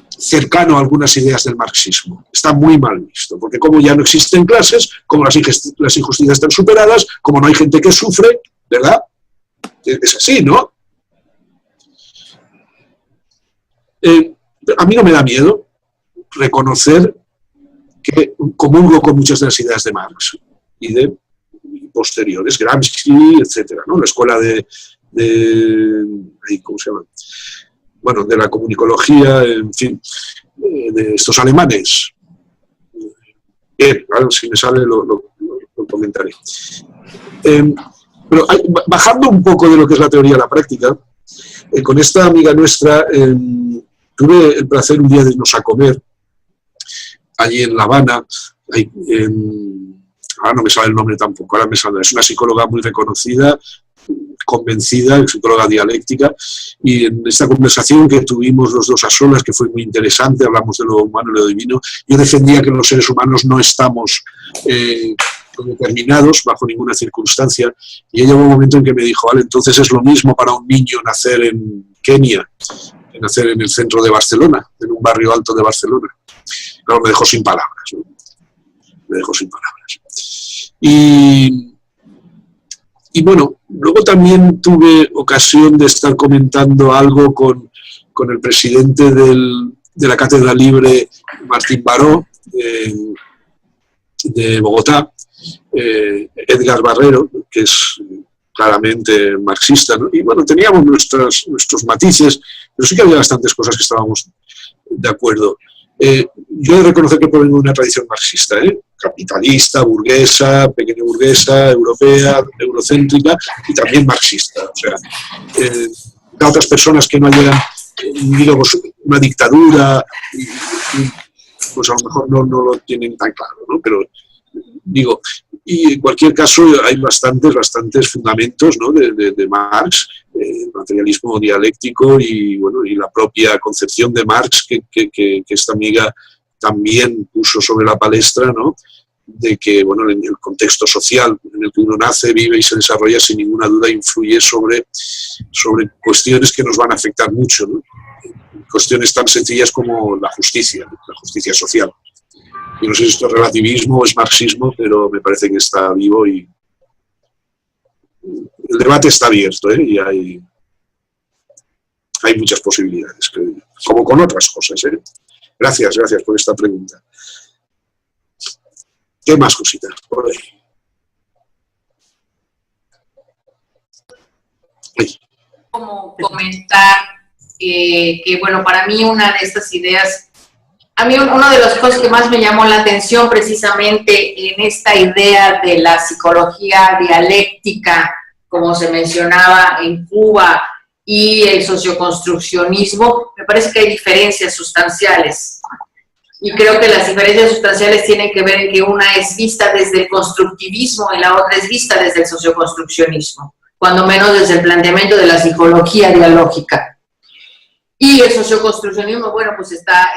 cercano a algunas ideas del marxismo. Está muy mal visto, porque como ya no existen clases, como las injusticias están superadas, como no hay gente que sufre, ¿verdad? Es así, ¿no? A mí no me da miedo reconocer que comulgo con muchas de las ideas de Marx y de posteriores, Gramsci, etcétera, ¿no? La escuela ¿cómo se llama? Bueno, de la comunicología, en fin, de estos alemanes. Claro, si me sale lo comentaré. Pero bajando un poco de lo que es la teoría a la práctica, con esta amiga nuestra tuve el placer un día de irnos a comer allí en La Habana, ahora no me sale el nombre tampoco, ahora me sale, es una psicóloga muy reconocida, convencida, psicóloga dialéctica, y en esta conversación que tuvimos los dos a solas, que fue muy interesante, hablamos de lo humano y lo divino, yo defendía que los seres humanos no estamos determinados bajo ninguna circunstancia, y ella hubo un momento en que me dijo, vale, entonces es lo mismo para un niño nacer en Kenia, que nacer en el centro de Barcelona, en un barrio alto de Barcelona. Claro, me dejó sin palabras, ¿no? Me dejó sin palabras. Y bueno, luego también tuve ocasión de estar comentando algo con el presidente de la Cátedra Libre, Martín Baró, de Bogotá, Edgar Barrero, que es claramente marxista, ¿no? Y bueno, teníamos nuestros matices, pero sí que había bastantes cosas que estábamos de acuerdo. Yo he de reconocer que provengo de una tradición marxista, capitalista, burguesa, pequeña burguesa, europea, eurocéntrica y también marxista. O sea, a otras personas que no hayan vivido una dictadura, pues a lo mejor no lo tienen tan claro, ¿no? Pero digo, y en cualquier caso hay bastantes fundamentos, ¿no? de Marx, el materialismo dialéctico y, bueno, y la propia concepción de Marx que esta amiga también puso sobre la palestra, ¿no? De que, bueno, en el contexto social en el que uno nace, vive y se desarrolla, sin ninguna duda influye sobre cuestiones que nos van a afectar mucho, ¿no? Cuestiones tan sencillas como la justicia social. Y no sé si esto es relativismo o es marxismo, pero me parece que está vivo y el debate está abierto, y hay muchas posibilidades, como con otras cosas. Gracias por esta pregunta. ¿Qué más cositas por ahí? Como comentar que, bueno, para mí una de estas ideas, a mí una de las cosas que más me llamó la atención precisamente en esta idea de la psicología dialéctica, como se mencionaba en Cuba, y el socioconstruccionismo, me parece que hay diferencias sustanciales. Y creo que las diferencias sustanciales tienen que ver en que una es vista desde el constructivismo y la otra es vista desde el socioconstruccionismo, cuando menos desde el planteamiento de la psicología dialógica. Y el socioconstruccionismo, bueno, pues está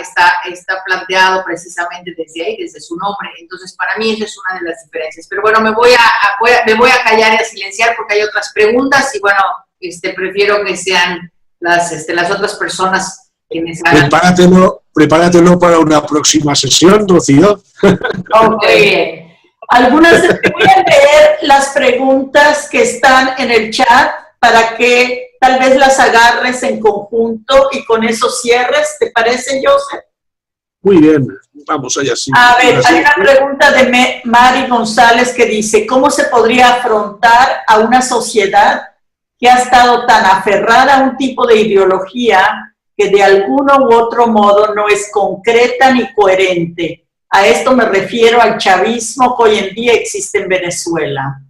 planteado precisamente desde ahí, desde su nombre. Entonces, para mí esa es una de las diferencias. Pero bueno, me voy a callar y a silenciar porque hay otras preguntas y bueno, prefiero que sean las otras personas quienes hagan. Prepáratelo para una próxima sesión, Rocío. Ok. Voy a leer las preguntas que están en el chat para que tal vez las agarres en conjunto y con eso cierres. ¿Te parece, Joseph? Muy bien, vamos allá. Sí. A ver, hay una pregunta de Mari González que dice, ¿cómo se podría afrontar a una sociedad que ha estado tan aferrada a un tipo de ideología que de alguno u otro modo no es concreta ni coherente? A esto me refiero al chavismo que hoy en día existe en Venezuela.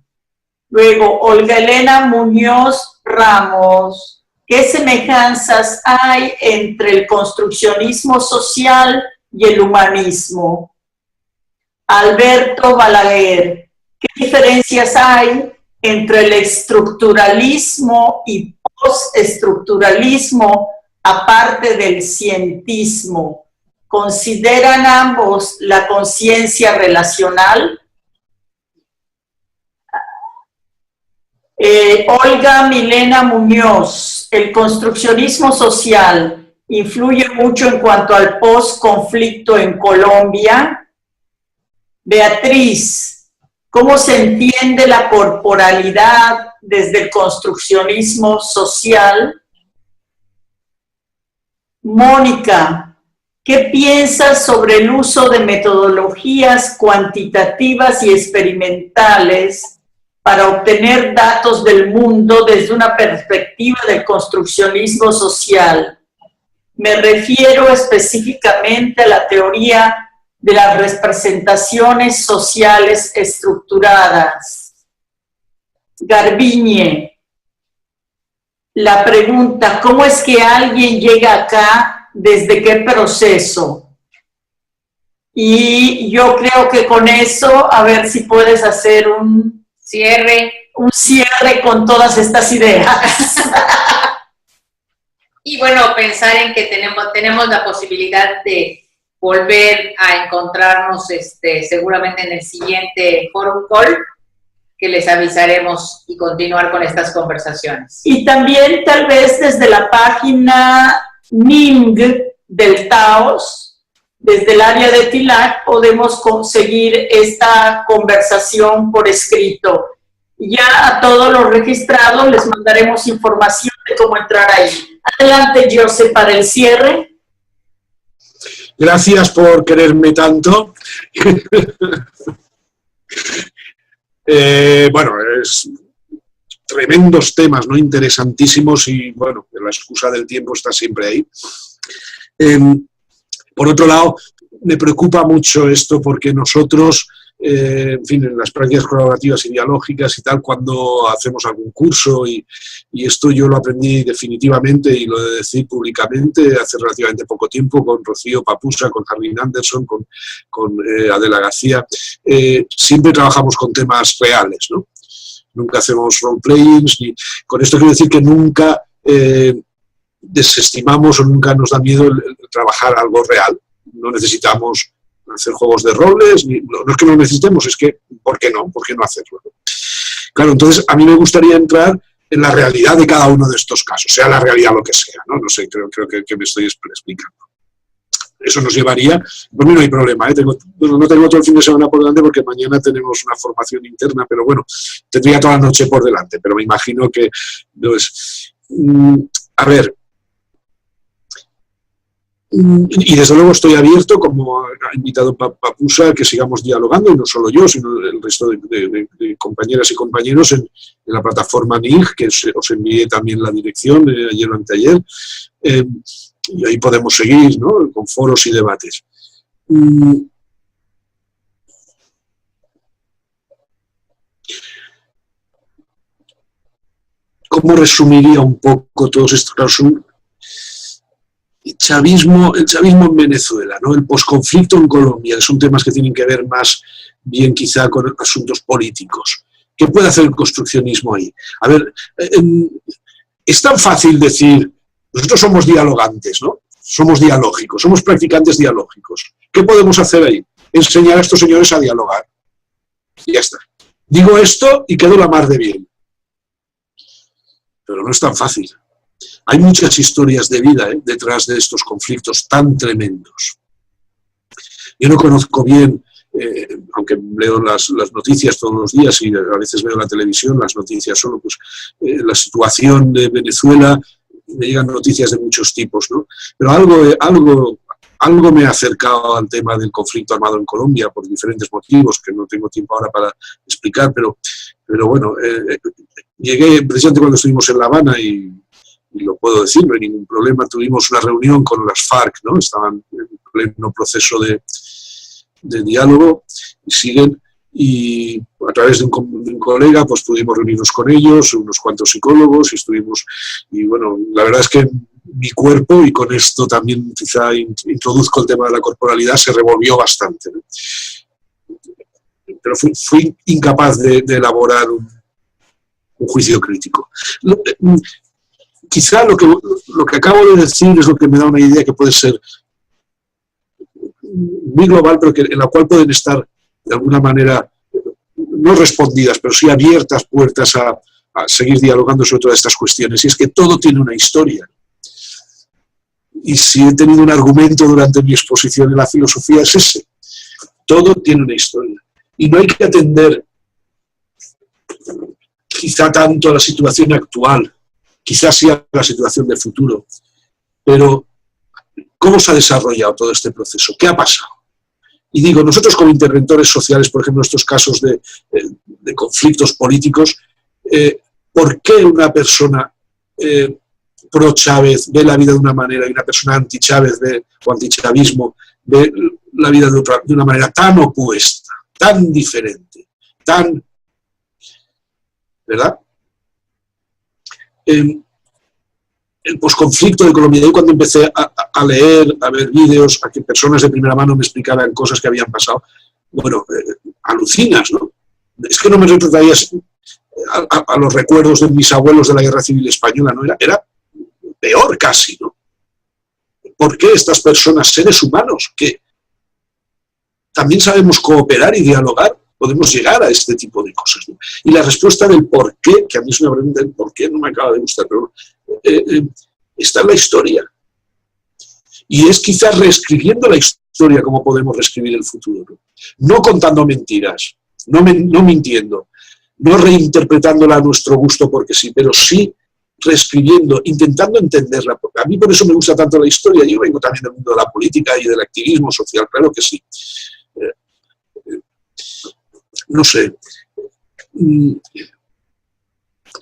Luego, Olga Elena Muñoz Ramos ¿qué semejanzas hay entre el construccionismo social y el humanismo? Alberto Balaguer, ¿qué diferencias hay entre el estructuralismo y postestructuralismo, aparte del cientismo? ¿Consideran ambos la conciencia relacional? Olga Milena Muñoz, ¿el construccionismo social influye mucho en cuanto al post-conflicto en Colombia? Beatriz, ¿cómo se entiende la corporalidad desde el construccionismo social? Mónica, ¿qué piensas sobre el uso de metodologías cuantitativas y experimentales para obtener datos del mundo desde una perspectiva del construccionismo social? Me refiero específicamente a la teoría de las representaciones sociales estructuradas. Garbiñe, la pregunta, ¿cómo es que alguien llega acá? ¿Desde qué proceso? Y yo creo que con eso, a ver si puedes hacer un cierre con todas estas ideas. Y bueno, pensar en que tenemos la posibilidad de volver a encontrarnos seguramente en el siguiente Forum Call, que les avisaremos, y continuar con estas conversaciones. Y también tal vez desde la página NING del Taos, desde el área de TILAC, podemos conseguir esta conversación por escrito. Ya a todos los registrados les mandaremos información de cómo entrar ahí. Adelante, José, para el cierre. Gracias por quererme tanto. Bueno, es tremendos temas, ¿no? Interesantísimos, y bueno, la excusa del tiempo está siempre ahí. Por otro lado, me preocupa mucho esto porque nosotros, en fin, en las prácticas colaborativas y dialógicas y tal, cuando hacemos algún curso, y esto yo lo aprendí definitivamente y lo he de decir públicamente hace relativamente poco tiempo con Rocío Papusa, con Harlin Anderson, con Adela García, siempre trabajamos con temas reales, ¿no? Nunca hacemos role-playings, ni con esto quiero decir que nunca desestimamos o nunca nos da miedo el trabajar algo real. No necesitamos hacer juegos de roles, no es que no necesitemos, es que ¿por qué no? ¿Por qué no hacerlo? Claro, entonces a mí me gustaría entrar en la realidad de cada uno de estos casos, sea la realidad lo que sea, ¿no? No sé, creo que me estoy explicando. Eso nos llevaría, por mí no hay problema, no tengo todo el fin de semana por delante porque mañana tenemos una formación interna, pero bueno, tendría toda la noche por delante, pero me imagino que, pues, a ver, y desde luego estoy abierto, como ha invitado Papusa, que sigamos dialogando, y no solo yo, sino el resto de compañeras y compañeros en la plataforma NIG, que os envié también la dirección ayer o anteayer, y ahí podemos seguir, ¿no? Con foros y debates. ¿Cómo resumiría un poco todos estos casos? El chavismo en Venezuela, ¿no? El posconflicto en Colombia, que son temas que tienen que ver más bien quizá con asuntos políticos. ¿Qué puede hacer el construccionismo ahí? A ver, es tan fácil decir, nosotros somos dialogantes, ¿no? Somos dialógicos, somos practicantes dialógicos. ¿Qué podemos hacer ahí? Enseñar a estos señores a dialogar. Y ya está. Digo esto y quedo la mar de bien. Pero no es tan fácil. Hay muchas historias de vida detrás de estos conflictos tan tremendos. Yo no conozco bien, aunque leo las noticias todos los días y a veces veo la televisión, las noticias solo, pues la situación de Venezuela, me llegan noticias de muchos tipos, ¿no? Pero algo me ha acercado al tema del conflicto armado en Colombia por diferentes motivos que no tengo tiempo ahora para explicar, pero bueno, llegué precisamente cuando estuvimos en La Habana y lo puedo decir, no hay ningún problema, tuvimos una reunión con las FARC, ¿no? Estaban en pleno proceso de diálogo y siguen, y a través de un colega pues pudimos reunirnos con ellos, unos cuantos psicólogos, y estuvimos, y bueno, la verdad es que mi cuerpo, y con esto también quizá introduzco el tema de la corporalidad, se revolvió bastante, ¿no? Pero fui incapaz de elaborar un juicio crítico. Quizá lo que acabo de decir es lo que me da una idea que puede ser muy global, pero en la cual pueden estar de alguna manera, no respondidas, pero sí abiertas puertas a seguir dialogando sobre todas estas cuestiones. Y es que todo tiene una historia. Y si he tenido un argumento durante mi exposición en la filosofía es ese. Todo tiene una historia. Y no hay que atender quizá tanto a la situación actual, quizás sí a la situación del futuro, pero ¿cómo se ha desarrollado todo este proceso? ¿Qué ha pasado? Y digo, nosotros como interventores sociales, por ejemplo, en estos casos de conflictos políticos, ¿por qué una persona pro-Chávez ve la vida de una manera y una persona anti-Chávez o anti-chavismo ve la vida de una manera tan opuesta, tan diferente, tan... ¿verdad? El posconflicto de Colombia, yo cuando empecé a leer, a ver vídeos, a que personas de primera mano me explicaran cosas que habían pasado, bueno, alucinas, ¿no? Es que no me retrotraía a los recuerdos de mis abuelos de la Guerra Civil Española, ¿no? Era peor casi, ¿no? ¿Por qué estas personas, seres humanos, que también sabemos cooperar y dialogar, podemos llegar a este tipo de cosas, ¿no? Y la respuesta del por qué, que a mí es una pregunta del por qué, no me acaba de gustar, pero está en la historia. Y es quizás reescribiendo la historia como podemos reescribir el futuro, ¿no? No contando mentiras, no mintiendo, no reinterpretándola a nuestro gusto porque sí, pero sí reescribiendo, intentando entenderla. A mí por eso me gusta tanto la historia. Yo vengo también del mundo de la política y del activismo social, claro que sí. No sé.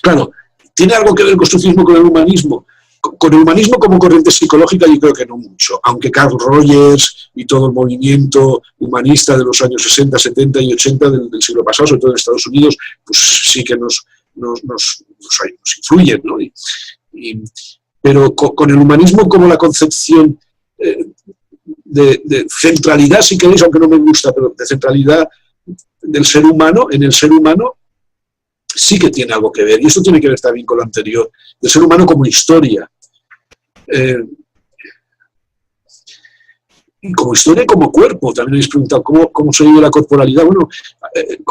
Claro, ¿tiene algo que ver el constructivismo con el humanismo? Con el humanismo como corriente psicológica yo creo que no mucho, aunque Carl Rogers y todo el movimiento humanista de los años 60, 70 y 80 del siglo pasado, sobre todo en Estados Unidos, pues sí que nos influyen, ¿no? Pero con el humanismo como la concepción de centralidad, si queréis, aunque no me gusta, pero de centralidad del ser humano, en el ser humano, sí que tiene algo que ver, y esto tiene que ver también con lo anterior, del ser humano como historia. Y como historia y como cuerpo. También habéis preguntado cómo se vive la corporalidad. Bueno, el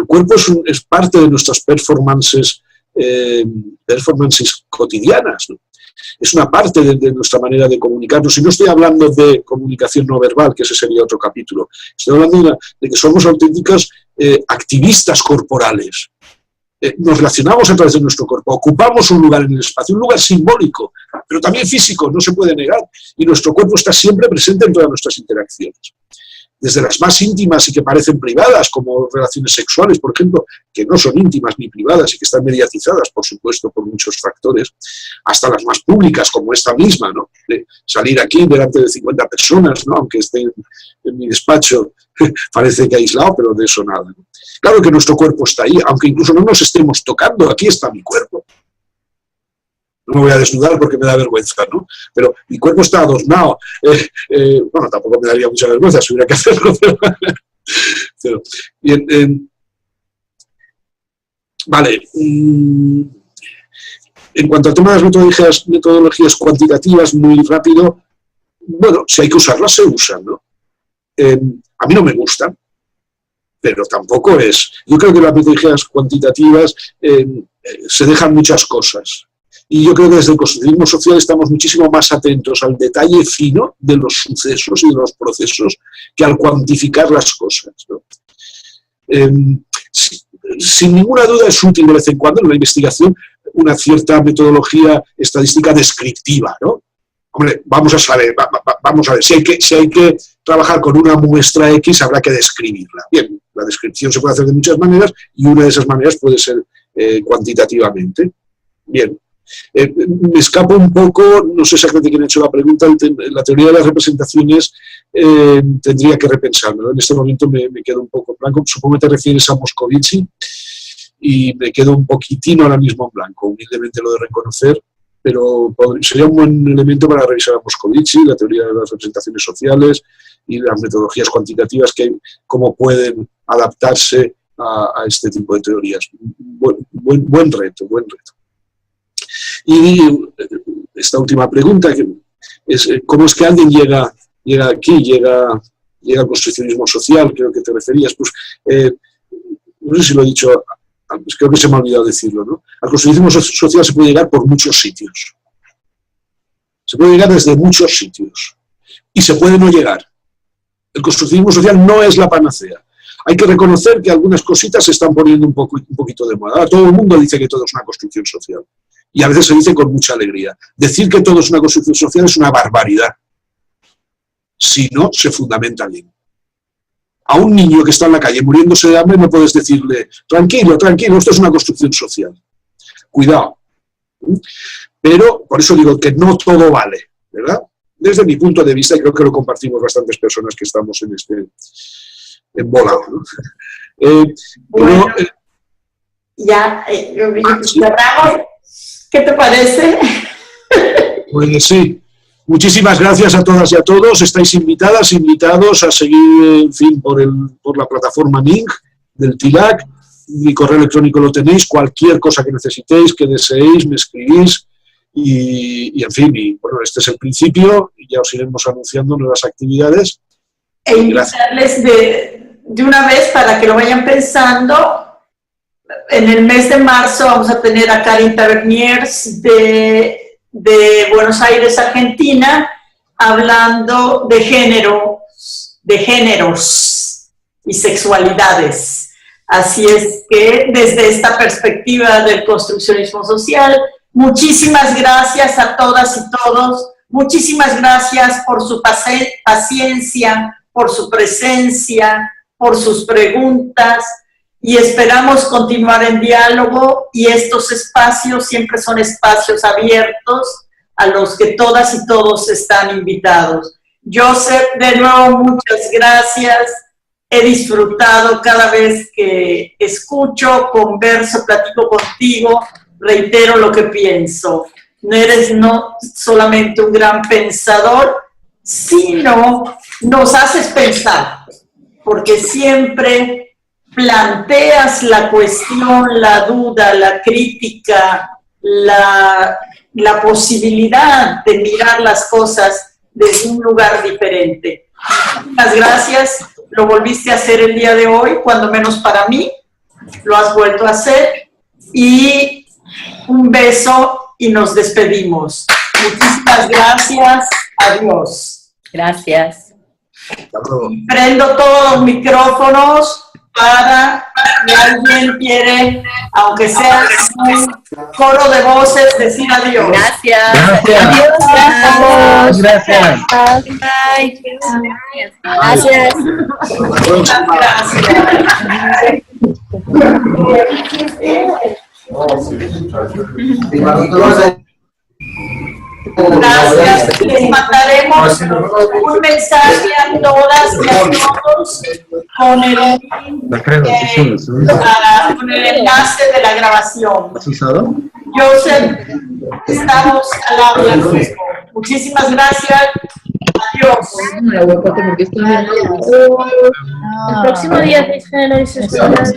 cuerpo es parte de nuestras performances cotidianas, ¿no? Es una parte de nuestra manera de comunicarnos. Y no estoy hablando de comunicación no verbal, que ese sería otro capítulo. Estoy hablando de que somos auténticas activistas corporales. Nos relacionamos a través de nuestro cuerpo, ocupamos un lugar en el espacio, un lugar simbólico, pero también físico, no se puede negar. Y nuestro cuerpo está siempre presente en todas nuestras interacciones. Desde las más íntimas y que parecen privadas, como relaciones sexuales, por ejemplo, que no son íntimas ni privadas y que están mediatizadas, por supuesto, por muchos factores, hasta las más públicas, como esta misma, ¿no? De salir aquí delante de 50 personas, ¿no? Aunque esté en mi despacho, parece que aislado, pero de eso nada, ¿no? Claro que nuestro cuerpo está ahí, aunque incluso no nos estemos tocando, aquí está mi cuerpo. No me voy a desnudar porque me da vergüenza, ¿no? Pero mi cuerpo está adornado. Bueno, tampoco me daría mucha vergüenza si hubiera que hacerlo. Pero bien, vale. En cuanto al tema de las metodologías cuantitativas, muy rápido, bueno, si hay que usarlas, se usan, ¿no? A mí no me gustan, pero tampoco es... Yo creo que las metodologías cuantitativas se dejan muchas cosas. Y yo creo que desde el constructivismo social estamos muchísimo más atentos al detalle fino de los sucesos y de los procesos que al cuantificar las cosas, ¿no? Sin ninguna duda es útil de vez en cuando en la investigación una cierta metodología estadística descriptiva, ¿no? Hombre, vamos a ver, si hay que trabajar con una muestra X habrá que describirla. Bien, la descripción se puede hacer de muchas maneras y una de esas maneras puede ser cuantitativamente. Bien. Me escapo un poco, no sé exactamente quién ha hecho la pregunta, la teoría de las representaciones tendría que repensarlo. En este momento me quedo un poco en blanco, supongo que te refieres a Moscovici, y me quedo un poquitín ahora mismo en blanco, humildemente lo de reconocer, pero sería un buen elemento para revisar a Moscovici, la teoría de las representaciones sociales y las metodologías cuantitativas que hay, cómo pueden adaptarse a este tipo de teorías. Buen reto, buen reto. Y esta última pregunta, que es ¿cómo es que alguien llega aquí, llega al construccionismo social? Creo que te referías. Pues, no sé si lo he dicho antes, creo que se me ha olvidado decirlo, ¿no? Al construccionismo social se puede llegar por muchos sitios. Se puede llegar desde muchos sitios. Y se puede no llegar. El construccionismo social no es la panacea. Hay que reconocer que algunas cositas se están poniendo un poquito de moda. Ahora todo el mundo dice que todo es una construcción social. Y a veces se dice con mucha alegría. Decir que todo es una construcción social es una barbaridad. Si no se fundamenta bien. A un niño que está en la calle muriéndose de hambre no puedes decirle, tranquilo, tranquilo, esto es una construcción social. Cuidado. Pero, por eso digo que no todo vale, ¿verdad? Desde mi punto de vista, y creo que lo compartimos bastantes personas que estamos en bola, ¿no? Bueno, ya, cerramos. ¿Qué te parece? Pues sí. Muchísimas gracias a todas y a todos. Estáis invitadas, invitados a seguir, en fin, por la plataforma MING del TILAC. Mi correo electrónico lo tenéis. Cualquier cosa que necesitéis, que deseéis, me escribís. Y en fin, bueno, este es el principio y ya os iremos anunciando nuevas actividades. E invitarles de una vez para que lo vayan pensando. En el mes de marzo vamos a tener a Karin Taverniers de Buenos Aires, Argentina, hablando de géneros y sexualidades. Así es que desde esta perspectiva del construccionismo social, muchísimas gracias a todas y todos, muchísimas gracias por su paciencia, por su presencia, por sus preguntas, y esperamos continuar en diálogo, y estos espacios siempre son espacios abiertos a los que todas y todos están invitados. Joseph, de nuevo, muchas gracias. He disfrutado cada vez que escucho, converso, platico contigo, reitero lo que pienso. No eres solamente un gran pensador, sino nos haces pensar, porque siempre planteas la cuestión, la duda, la crítica, la posibilidad de mirar las cosas desde un lugar diferente. Muchas gracias, lo volviste a hacer el día de hoy, cuando menos para mí, lo has vuelto a hacer, y un beso y nos despedimos. Muchísimas gracias, adiós. Gracias. Prendo todos los micrófonos para que alguien quiere, aunque sea un coro de voces, decir adiós. Gracias. Gracias. Gracias. Bye. Gracias. Gracias. Les mandaremos un mensaje a todas y a todos con el enlace de la grabación. Joseph, estamos al habla. Muchísimas gracias. Adiós. El próximo día es género y sexualidad.